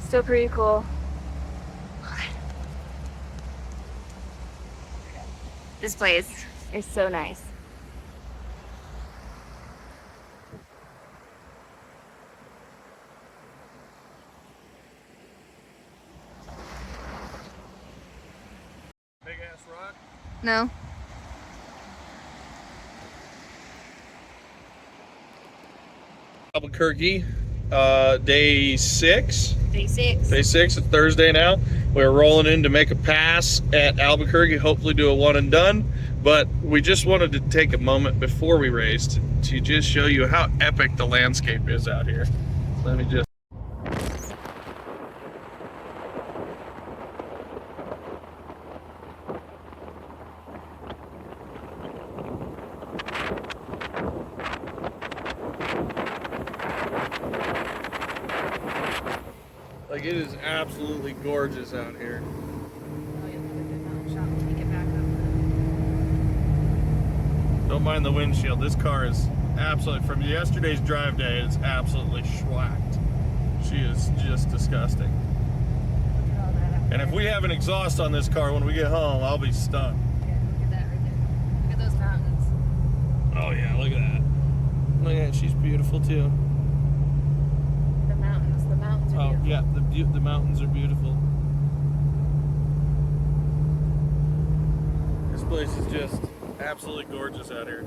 Still pretty cool. This place is so nice. Big ass rock. No? Albuquerque. day 6. Day 6. Day 6, it's Thursday now. We're rolling in to make a pass at Albuquerque, hopefully do a one and done. But we just wanted to take a moment before we raced to just show you how epic the landscape is out here. Let me just... Like, it is absolutely gorgeous out here. Don't mind the windshield. This car is absolutely, from yesterday's drive day, it's absolutely schwacked. She is just disgusting. And if we have an exhaust on this car when we get home, I'll be stunned. Yeah, look at that right there. Look at those mountains. Oh yeah, look at that. Look at that, she's beautiful too. The mountains are beautiful. Oh yeah, the mountains are beautiful. This place is just absolutely gorgeous out here.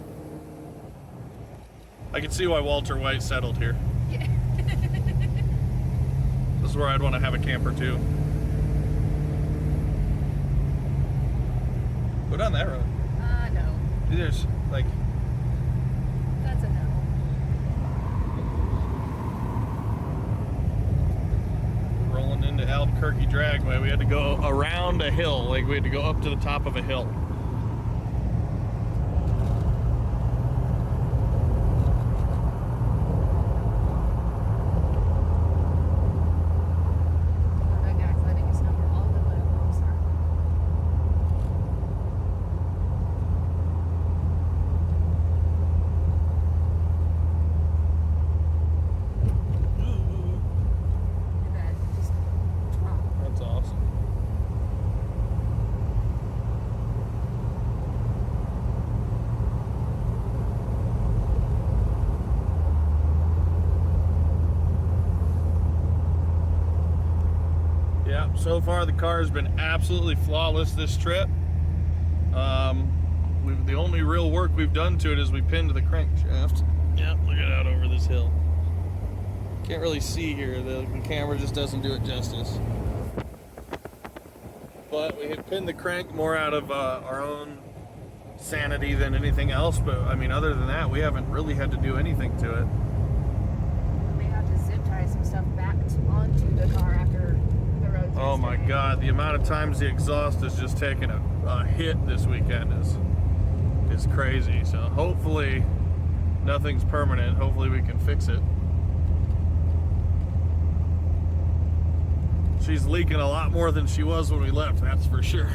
I can see why Walter White settled here. Yeah. This is where I'd want to have a camper too. Go down that road. No. There's like... That's a no. Rolling into Albuquerque Dragway. We had to go around a hill. Like, we had to go up to the top of a hill. So far the car has been absolutely flawless this trip. The only real work we've done to it is we pinned the crankshaft. Yep, look at that over this hill. Can't really see here, the camera just doesn't do it justice. But we had pinned the crank more out of our own sanity than anything else, but I mean, other than that, we haven't really had to do anything to it. We have to zip tie some stuff back onto the car after the road. Oh my God, the amount of times the exhaust has just taken a hit this weekend is crazy. So hopefully nothing's permanent. Hopefully we can fix it. She's leaking a lot more than she was when we left, that's for sure.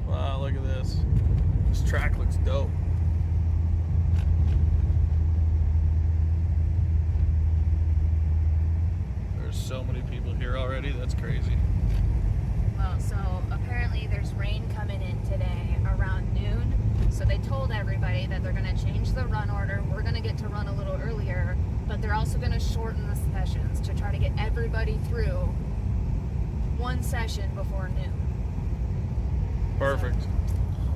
Wow, look at this. This track looks dope. There's so many people here already, that's crazy. Well, so apparently there's rain coming in today around noon. So they told everybody that they're going to change the run order. We're going to get to run a little earlier, but they're also going to shorten the sessions to try to get everybody through one session before noon. Perfect.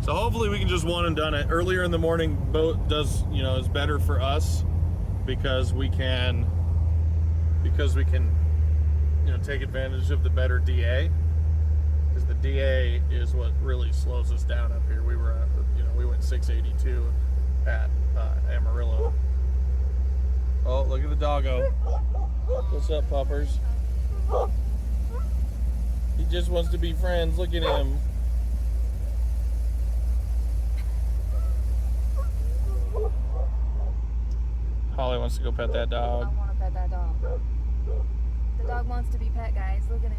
So hopefully we can just one and done it. Earlier in the morning boat does, is better for us because we can take advantage of the better DA. Because the DA is what really slows us down up here. We were at, we went 682 at Amarillo. Oh, look at the doggo. What's up, puppers? He just wants to be friends. Look at him. Holly wants to go pet that dog. I want to pet that dog. The dog wants to be pet, guys. Look at him.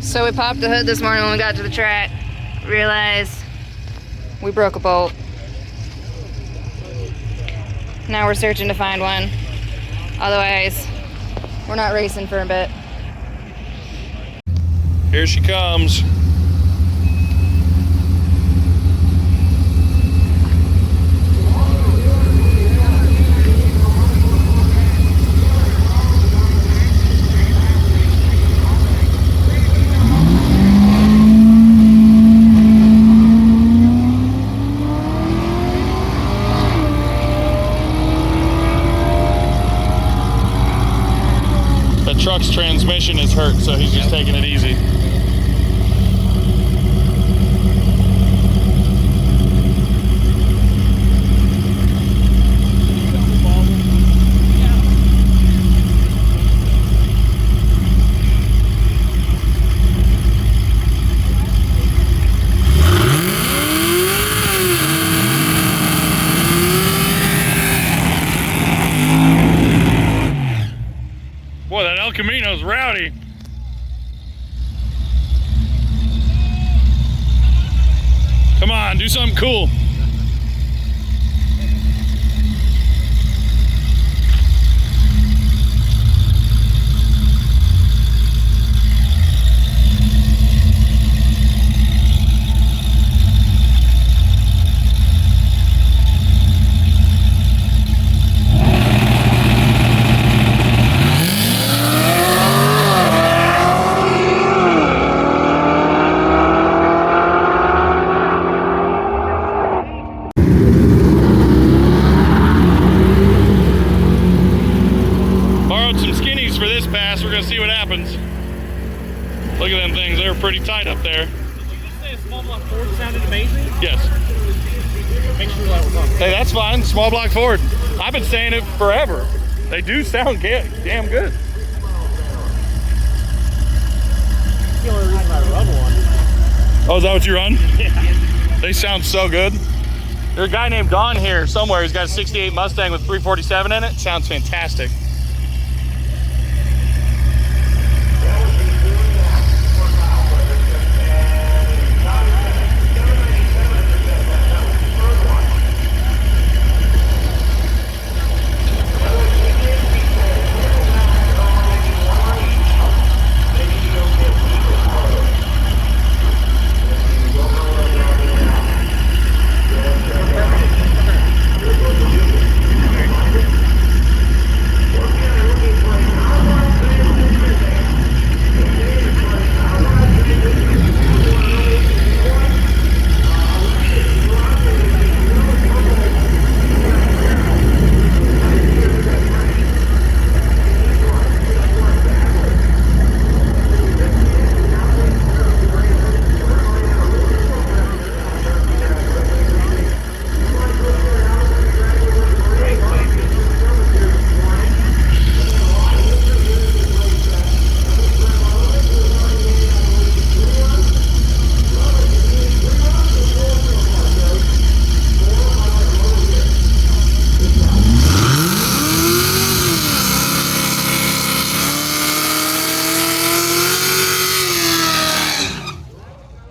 So we popped the hood this morning when we got to the track. Realized we broke a bolt. Now we're searching to find one. Otherwise, we're not racing for a bit. Here she comes. truck's transmission is hurt, so he's just taking it easy. Boy, that El Camino's rowdy. Come on, do something cool. See what happens. Look at them things, they were pretty tight up there. Did you just say a small block Ford sounded amazing? Yes. Make sure that was on. Hey, that's fine, small block Ford. I've been saying it forever. They do sound damn good. That's the only reason I run one. Oh, is that what you run? Yeah. They sound so good. There's a guy named Don here somewhere. He's got a 68 Mustang with 347 in it. Sounds fantastic.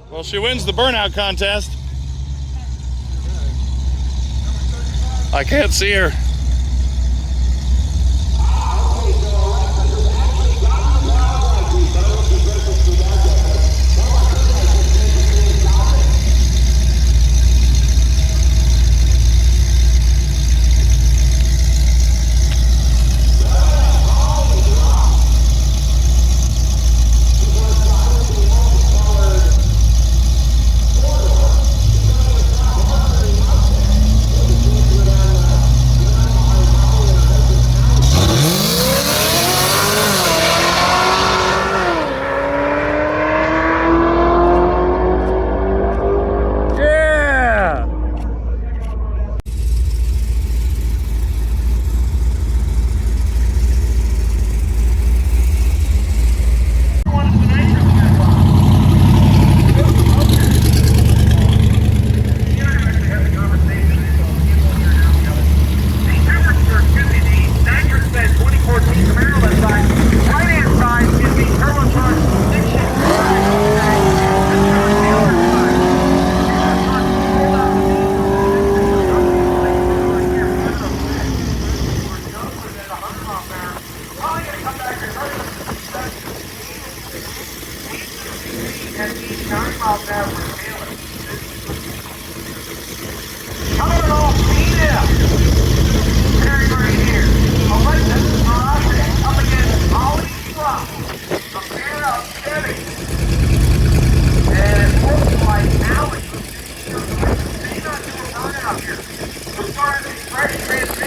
Well, she wins the burnout contest. I can't see her.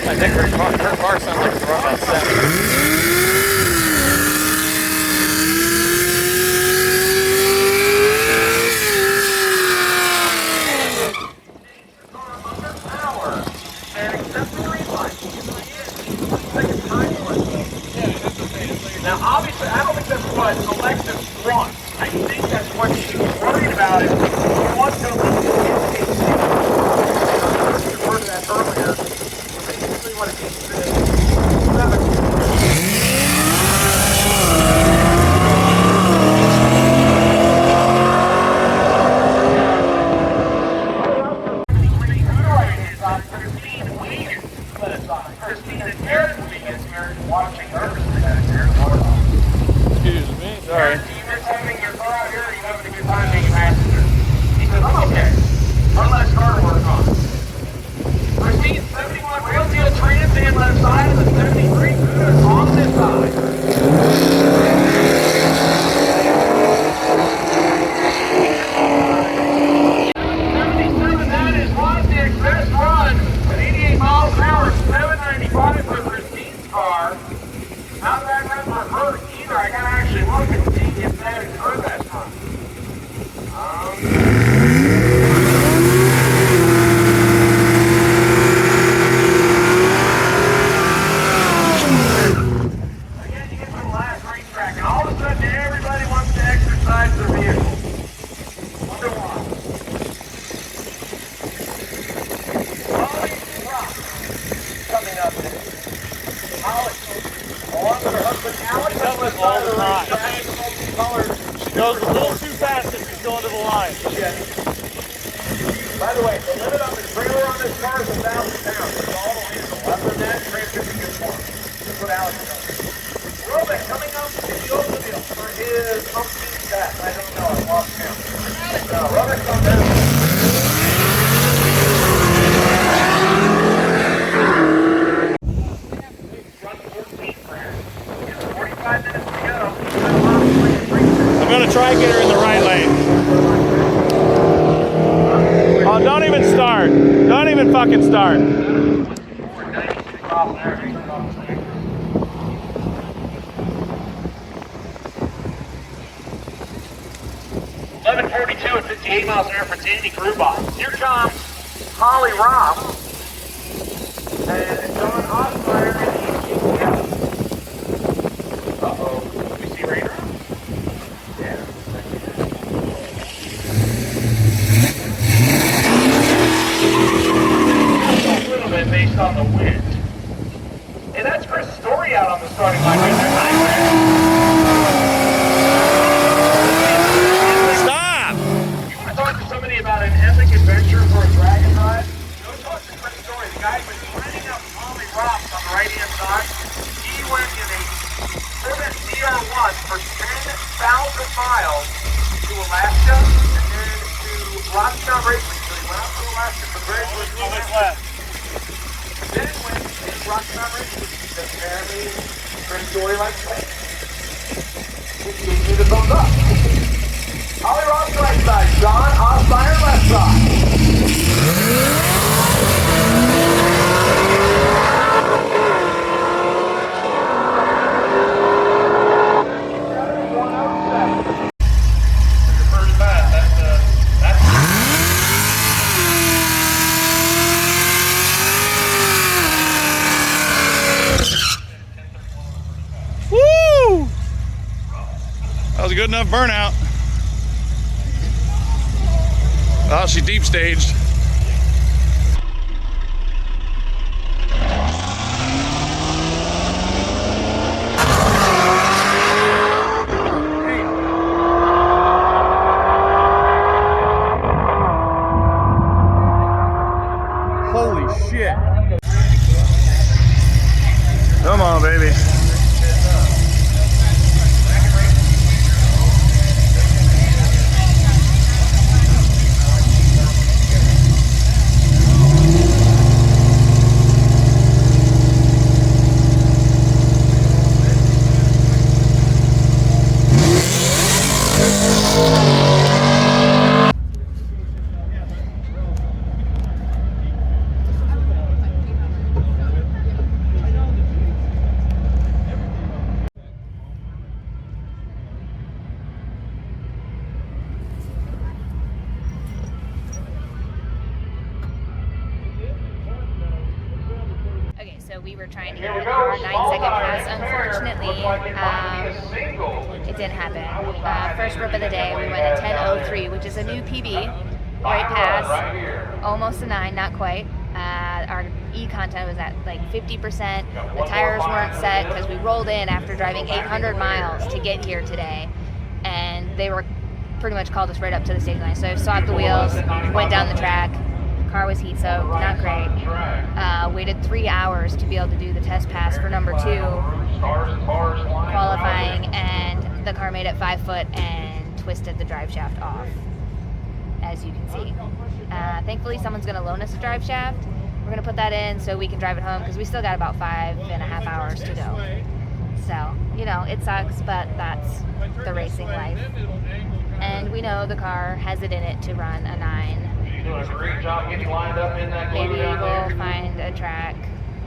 I think her car sounds like it's run about 7. like a time limit. Now, obviously, I don't think that's what Alexis wants. I think that's what she's worried about. Is she wants to refer to that earlier. Basically, what it means is Christine and Aaron will be in here watching nervously. Excuse me, sorry. You miss having your car out here, or you having a good time being a passenger? He says, I'm okay. I'll let his car work on. Christine, 71 real deal Trans Am left side of the 73 Cuda on this side. 77, that is Wozniak's best run at 88 miles an hour, 795 for Christine's car. Not that run for her either. I gotta actually look and see if that is her best run. Again, you get to the last racetrack, and all of a sudden everybody wants to exercise their vehicle. Wonder why. Holly Rock coming up next. Holly, along with her husband Alex, She does this all the time. colored. She goes a little too fast if she's going to the line. By the way, the limit on the trailer on this car is 1,000 pounds. It's all the handle. Other than that, transmission gets more. That's what Alex does. Robin coming up to the Oakville for his umpteenth back. I don't know. I lost count. Robin comes down. 45 minutes to go. I'm gonna try and get her in the right lane. Oh, don't even start. Don't even fucking start. 11:42 at 58 miles an hour for Tandy Grubach. Here comes Holly Robb and John Osmeyer in the 18th. Uh-oh. Do we see raindrops? Yeah. A little bit based on the wind. Hey, that's Chris Story out on the starting line right there. Stop! You want to talk to somebody about an epic adventure for a dragon ride? Go talk to Chris Story. The guy was lining up Holly Rocks on the right-hand side. He went in a Plymouth DR1 for 10,000 miles to Alaska and then to Rocky Mountain Racing. So he went out to Alaska for graduate. Then went to Rocky Mountain Racing. Apparently, Chris Story likes to. He gave me the thumbs up. Holly Robb's right side, John Osmeyer left side. Your first pass, that's Woo! That was a good enough burnout. Oh, she deep staged. Holy shit. Come on, baby. trying to get the car 9-second pass. Unfortunately, it didn't happen. First rip of the day, we went a 10:03, which is a new PB. Great pass, almost a 9, not quite. Our E content was at like 50%. The tires weren't set because we rolled in after driving 800 miles to get here today, and they were pretty much called us right up to the stage line. So I swapped the wheels, went down the track. Car was heat soaked, not great. Waited 3 hours to be able to do the test pass for number 2 qualifying, and the car made it 5 foot and twisted the drive shaft off, as you can see. Thankfully, someone's going to loan us a drive shaft. We're going to put that in so we can drive it home because we still got about 5.5 hours to go. So, you know, it sucks, but that's the racing life. And we know the car has it in it to run a 9. Doing a great job getting lined up in that glue Maybe down there. we'll find a track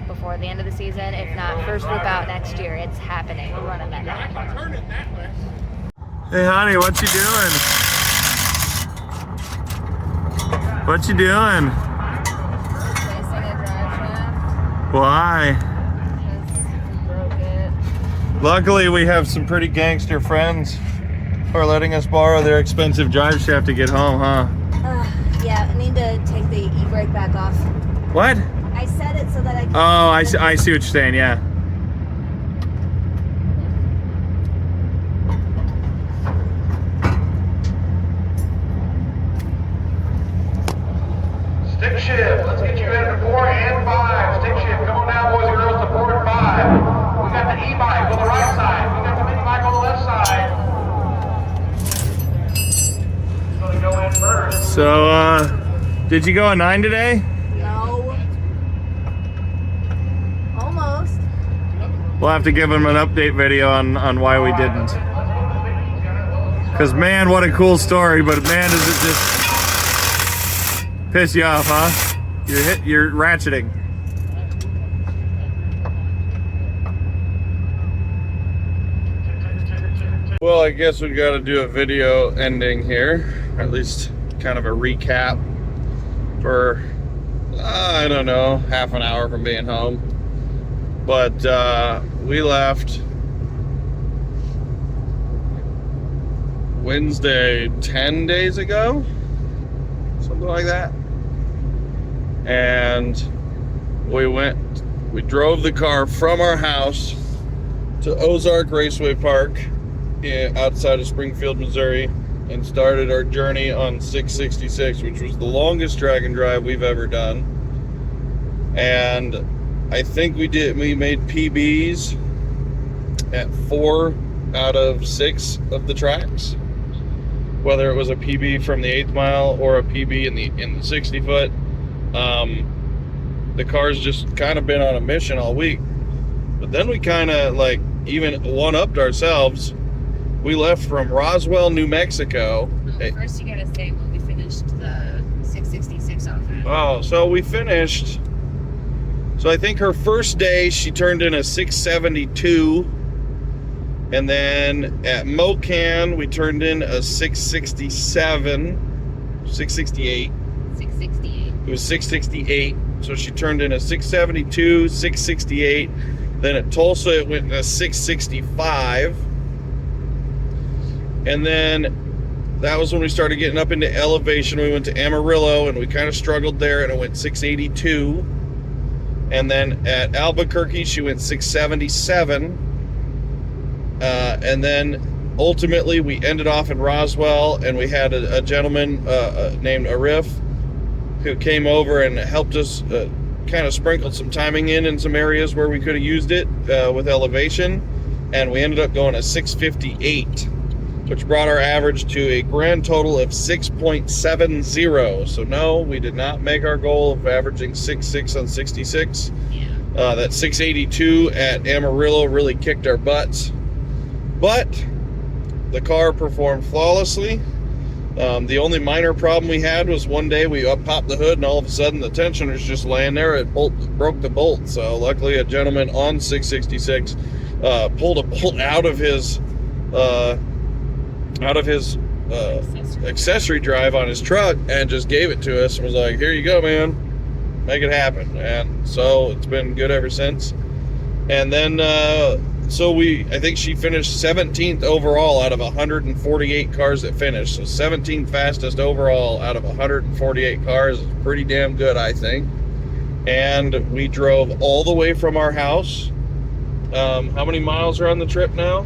before the end of the season. If not, first loop out next year. It's happening. We're running that now. Hey, honey, what you doing? What you doing? Replacing a drive shaft Why? because we broke it. Luckily, we have some pretty gangster friends who are letting us borrow their expensive drive shaft to get home, huh? Yeah, I need to take the e-brake back off. What? I set it so that I can... Oh, I see what you're saying, yeah. Stick shift. Let's get you in for 4 and 5. Stick shift. Come on now, boys and girls, to 4 and 5. We got the e-bike on the right side. We got the mini bike on the left side. It's going to go in first. So, did you go a 9 today? No. Almost. We'll have to give them an update video on why we didn't. Because, man, what a cool story, but man, does it just piss you off, huh? You're ratcheting. Well, I guess we got to do a video ending here, or at least kind of a recap for, I don't know, half an hour from being home. But we left Wednesday 10 days ago, something like that. And we drove the car from our house to Ozark Raceway Park outside of Springfield, Missouri, and started our journey on 666, which was the longest drag and drive we've ever done. And I think we made PBs at 4 out of 6 of the tracks, whether it was a PB from the 8th mile or a PB in the 60 foot. The car's just kind of been on a mission all week. But then we kind of like even one-upped ourselves. We left from Roswell, New Mexico. First, you gotta say when we finished the 666 off. Oh, so we finished. So I think her first day she turned in a 672, and then at Mocan we turned in a 667, 668. 668. It was 668. So she turned in a 672, 668. Then at Tulsa it went in a 665. And then that was when we started getting up into elevation. We went to Amarillo and we kind of struggled there, and it went 682. And then at Albuquerque she went 677. And then ultimately we ended off in Roswell, and we had a gentleman named Arif who came over and helped us kind of sprinkled some timing in some areas where we could have used it with elevation. And we ended up going a 658. Which brought our average to a grand total of 6.70. So no, we did not make our goal of averaging 6.6 on 66. That 682 at Amarillo really kicked our butts. But the car performed flawlessly. The only minor problem we had was one day we popped the hood and all of a sudden the tensioner's just laying there. It broke the bolt. So luckily a gentleman on 666 pulled a bolt out of his accessory drive on his truck and just gave it to us and was like, here you go, man, make it happen. And so it's been good ever since. And then, I think she finished 17th overall out of 148 cars that finished. So 17th fastest overall out of 148 cars is pretty damn good, I think. And we drove all the way from our house. How many miles are on the trip now?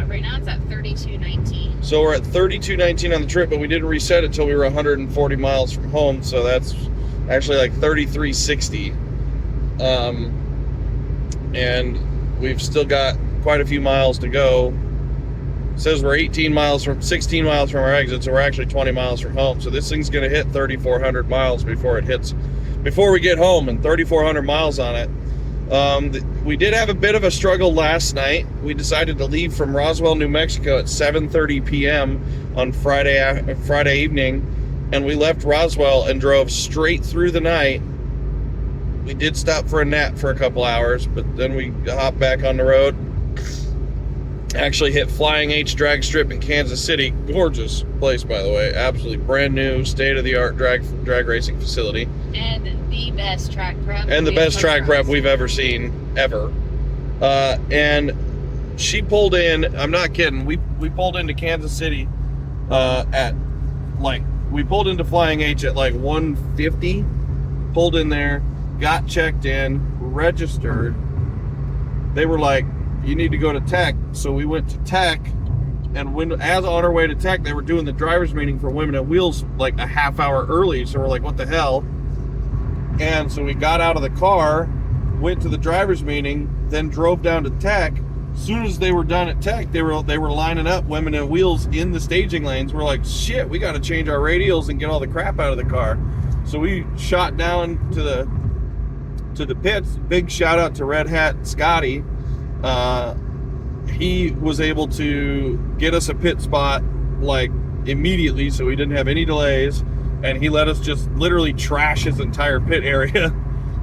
Right now it's at 32.19. So we're at 32.19 on the trip, but we didn't reset it until we were 140 miles from home. So that's actually like 33.60. And we've still got quite a few miles to go. It says we're 16 miles from our exit, so we're actually 20 miles from home. So this thing's going to hit 3,400 miles before we get home, and 3,400 miles on it. We did have a bit of a struggle last night. We decided to leave from Roswell, New Mexico at 7:30 p.m. on Friday evening, and we left Roswell and drove straight through the night. We did stop for a nap for a couple hours, but then we hopped back on the road. Actually hit Flying H Drag Strip in Kansas City. Gorgeous place, by the way. Absolutely brand new, state-of-the-art drag racing facility. And the best track prep. And the best track prep we've ever seen, ever. And she pulled in, I'm not kidding, we pulled into Kansas City we pulled into Flying H at like 1:50, pulled in there, got checked in, registered. They were like, you need to go to tech. So we went to tech, and as on our way to tech, they were doing the driver's meeting for Women at Wheels like a half hour early. So we're like, what the hell? And so we got out of the car, went to the driver's meeting, then drove down to tech. As soon as they were done at tech, they were lining up Women at Wheels in the staging lanes. We're like, shit, we got to change our radials and get all the crap out of the car. So we shot down to the pits. Big shout out to Red Hat Scotty. He was able to get us a pit spot like immediately, so we didn't have any delays, and he let us just literally trash his entire pit area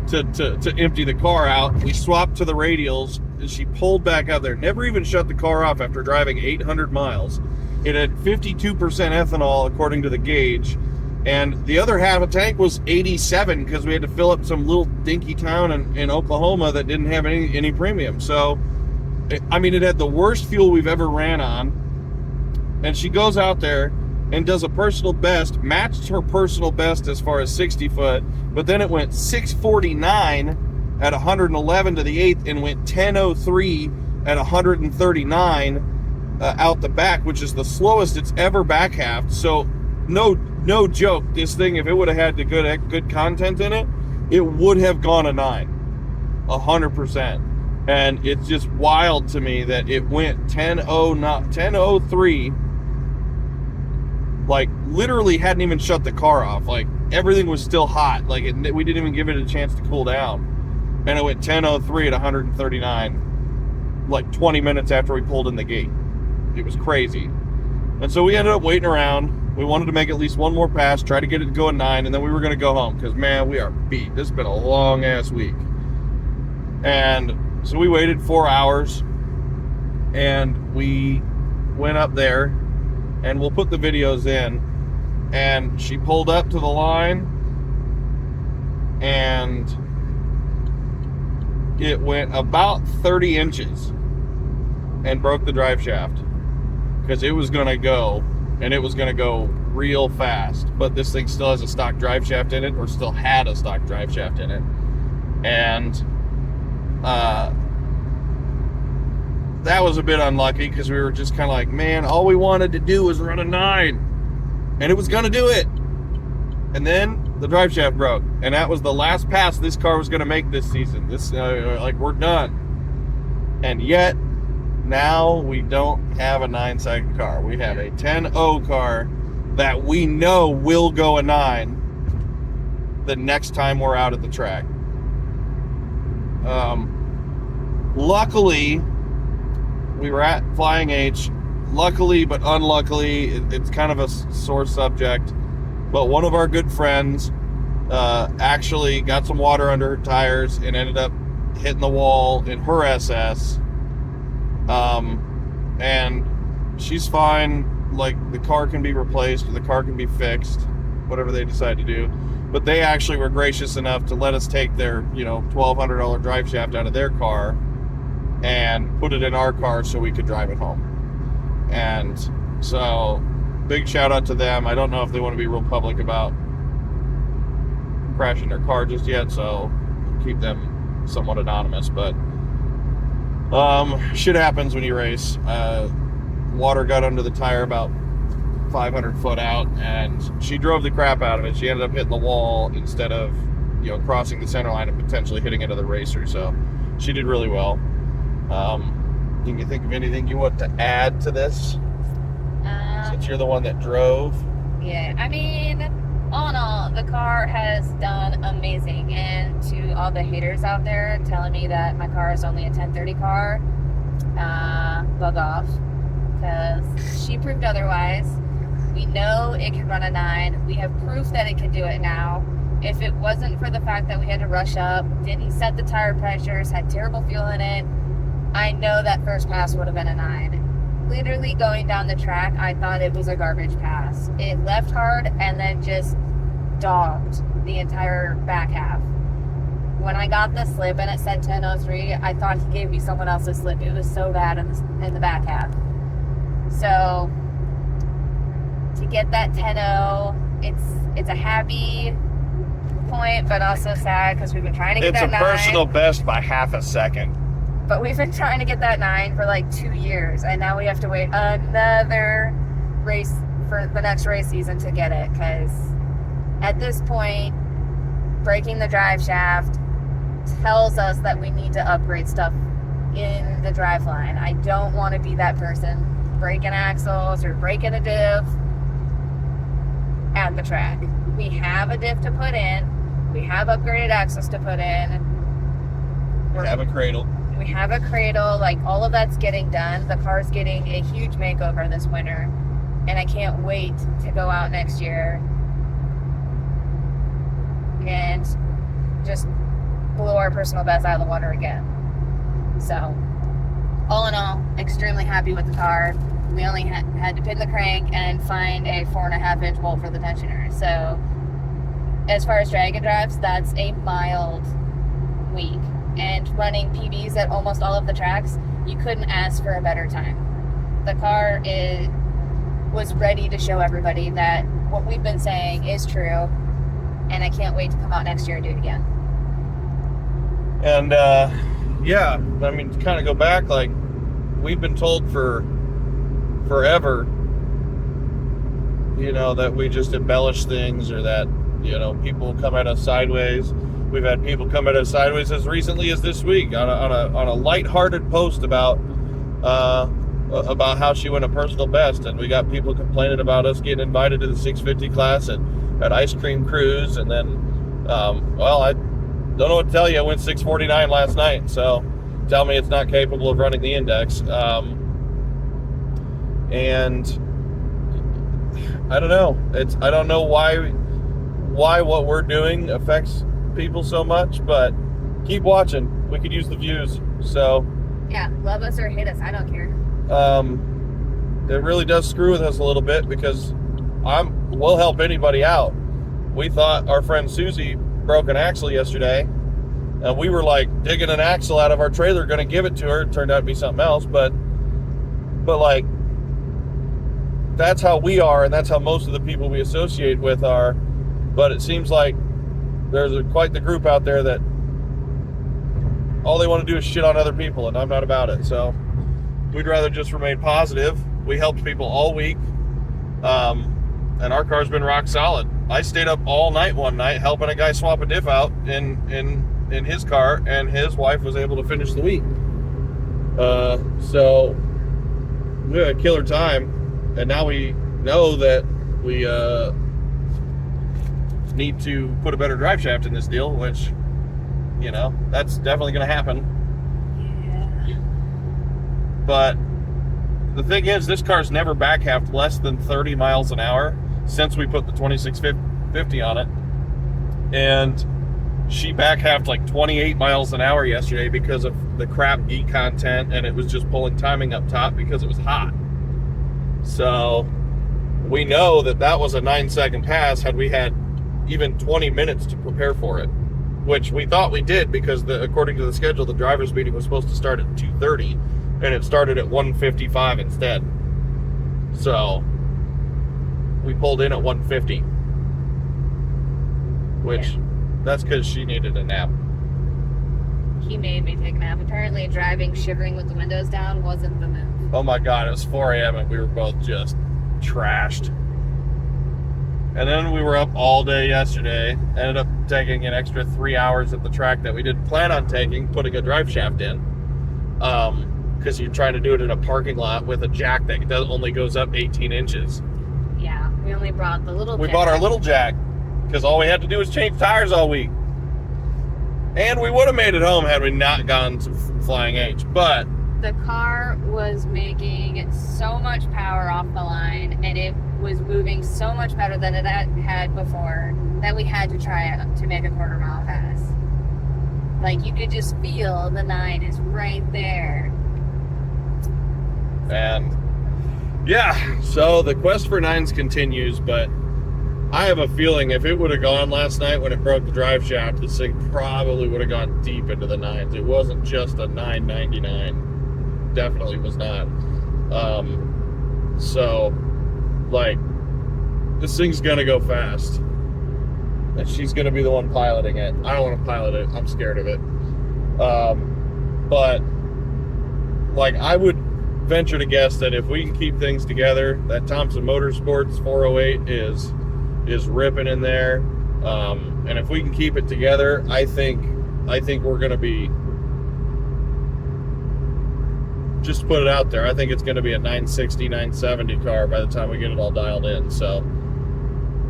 to empty the car out. We swapped to the radials, and she pulled back out there, never even shut the car off after driving 800 miles. It had 52% ethanol according to the gauge, and the other half of the tank was 87 because we had to fill up some little dinky town in Oklahoma that didn't have any premium. So I mean, it had the worst fuel we've ever ran on. And she goes out there and does a personal best, matched her personal best as far as 60 foot, but then it went 649 at 111 to the 8th and went 1003 at 139 out the back, which is the slowest it's ever back halved. So no joke, this thing, if it would have had the good content in it, it would have gone a 9, 100%. And it's just wild to me that it went 1003, like literally hadn't even shut the car off. Like everything was still hot. Like we didn't even give it a chance to cool down. And it went 1003 at 139, like 20 minutes after we pulled in the gate. It was crazy. And so we ended up waiting around. We wanted to make at least one more pass, try to get it to go at 9, and then we were going to go home because, man, we are beat. This has been a long ass week. And so we waited 4 hours, and we went up there, and we'll put the videos in. And she pulled up to the line, and it went about 30 inches and broke the drive shaft because it was going to go, and it was going to go real fast. But this thing still has a stock drive shaft in it, or still had a stock drive shaft in it. And that was a bit unlucky because we were just kind of like, man, all we wanted to do was run a 9, and it was going to do it. And then the drive shaft broke, and that was the last pass this car was going to make this season. Like, we're done. And yet, now we don't have a 9-second car. We have a 10.0 car that we know will go a 9 the next time we're out at the track. Luckily, we were at Flying H. Luckily, but unluckily, it's kind of a sore subject. But one of our good friends actually got some water under her tires and ended up hitting the wall in her SS. And she's fine. Like, the car can be replaced, or the car can be fixed. whatever they decide to do. But they actually were gracious enough to let us take their, $1,200 drive shaft out of their car and put it in our car so we could drive it home. And so, big shout out to them. I don't know if they want to be real public about crashing their car just yet, so keep them somewhat anonymous. But shit happens when you race. Water got under the tire about 500 foot out, and she drove the crap out of it. She ended up hitting the wall instead of, crossing the center line and potentially hitting into the racer. So she did really well. Can you think of anything you want to add to this? Since you're the one that drove. Yeah, I mean, all in all, the car has done amazing. And to all the haters out there telling me that my car is only a 1030 car, bug off, because she proved otherwise. We know it can run a 9. We have proof that it can do it now. If it wasn't for the fact that we had to rush up, didn't set the tire pressures, had terrible fuel in it, I know that first pass would have been a 9. Literally going down the track, I thought it was a garbage pass. It left hard and then just dogged the entire back half. When I got the slip and it said 10:03, I thought he gave me someone else's slip. It was so bad in the back half. So to get that 10:0, it's a happy point, but also sad because we've been trying to get that 9. It's a personal best by half a second. But we've been trying to get that 9 for like 2 years, and now we have to wait another race for the next race season to get it, because at this point, breaking the drive shaft tells us that we need to upgrade stuff in the drive line. I don't want to be that person breaking axles or breaking a diff at the track. We have a diff to put in. We have upgraded axles to put in. We have a cradle. We have a cradle. Like, all of that's getting done. The car's getting a huge makeover this winter, and I can't wait to go out next year and just blow our personal best out of the water again. So, all in all, extremely happy with the car. We only had to pin the crank and find a 4.5-inch bolt for the tensioner. So, as far as drag and drives, that's a mild week. And running PBs at almost all of the tracks, you couldn't ask for a better time. The car was ready to show everybody that what we've been saying is true, and I can't wait to come out next year and do it again. And yeah, I mean, to kind of go back, like, we've been told for forever, that we just embellish things, or that, people come at us sideways. We've had people come at us sideways as recently as this week on a lighthearted post about how she went a personal best, and we got people complaining about us getting invited to the 650 class at Ice Cream Cruise, and then, I don't know what to tell you. I went 649 last night, so tell me it's not capable of running the index. And I don't know. I don't know why what we're doing affects people so much, but keep watching. We could use the views. So yeah, love us or hate us, I don't care. It really does screw with us a little bit, because we'll help anybody out. We thought our friend Susie broke an axle yesterday, and we were like digging an axle out of our trailer, going to give it to her. It turned out to be something else, but like, that's how we are, and that's how most of the people we associate with are. But it seems like there's quite the group out there that all they want to do is shit on other people, and I'm not about it. So we'd rather just remain positive. We helped people all week, and our car's been rock solid. I stayed up all night one night helping a guy swap a diff out in his car, and his wife was able to finish the week. So we had a killer time. And now we know that we need to put a better drive shaft in this deal, which, that's definitely going to happen. Yeah. But the thing is, this car's never back halved less than 30 miles an hour since we put the 2650 on it. And she back halved like 28 miles an hour yesterday because of the crap geek content, and it was just pulling timing up top because it was hot. So we know that that was a 9-second pass had we had even 20 minutes to prepare for it, which we thought we did because according to the schedule, the driver's meeting was supposed to start at 2:30 and it started at 1:55 instead. So we pulled in at 1:50, which that's because she needed a nap. He made me take a nap. Apparently driving, shivering with the windows down wasn't the move. Oh my God, it was 4 a.m. and we were both just trashed. And then we were up all day yesterday. Ended up taking an extra 3 hours at the track that we didn't plan on taking, putting a drive shaft in. Because you're trying to do it in a parking lot with a jack that only goes up 18 inches. Yeah, we only brought the little We jack. bought our little jack because all we had to do was change tires all week. And we would have made it home had we not gone to Flying H. But the car was making so much power off the line, and it was moving so much better than it had before that we had to try it to make a quarter-mile pass. Like, you could just feel the 9 is right there. And yeah, so the quest for 9s continues, but I have a feeling if it would have gone last night when it broke the drive shaft, this thing probably would have gone deep into the 9s. It wasn't just a 999. Definitely was not. So, like, this thing's gonna go fast. And she's gonna be the one piloting it. I don't want to pilot it. I'm scared of it. But, like, I would venture to guess that if we can keep things together, that Thompson Motorsports 408 is ripping in there, and if we can keep it together, I think we're going to be, just put it out there, I think it's going to be a 960, 970 car by the time we get it all dialed in. So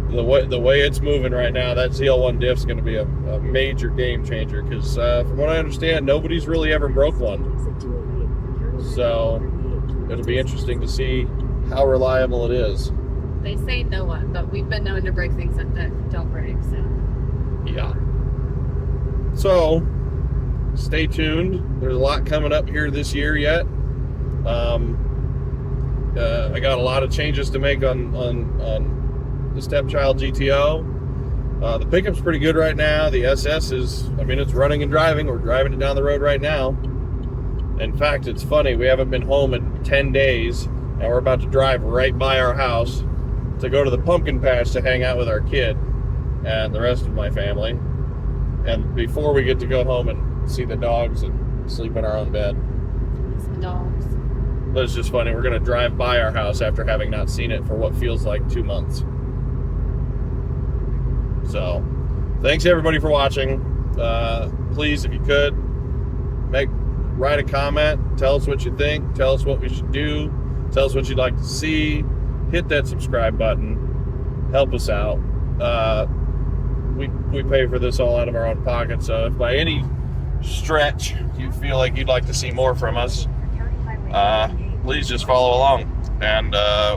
the way it's moving right now, that ZL1 diff is going to be a major game changer because from what I understand, nobody's really ever broke one. So it'll be interesting to see how reliable it is. They say no one, but we've been known to break things that don't break, so. Yeah. So, stay tuned. There's a lot coming up here this year yet. I got a lot of changes to make on the Stepchild GTO. The pickup's pretty good right now. The SS is, I mean, it's running and driving. We're driving it down the road right now. In fact, it's funny. We haven't been home in 10 days, and we're about to drive right by our house to go to the pumpkin patch to hang out with our kid and the rest of my family. And before we get to go home and see the dogs and sleep in our own bed. Some dogs. But it's just funny. We're going to drive by our house after having not seen it for what feels like 2 months. So, thanks everybody for watching. Please, if you could, write a comment. Tell us what you think. Tell us what we should do. Tell us what you'd like to see. Hit that subscribe button. Help us out. We pay for this all out of our own pocket, so if by any stretch you feel like you'd like to see more from us, please just follow along, and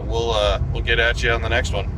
we'll get at you on the next one.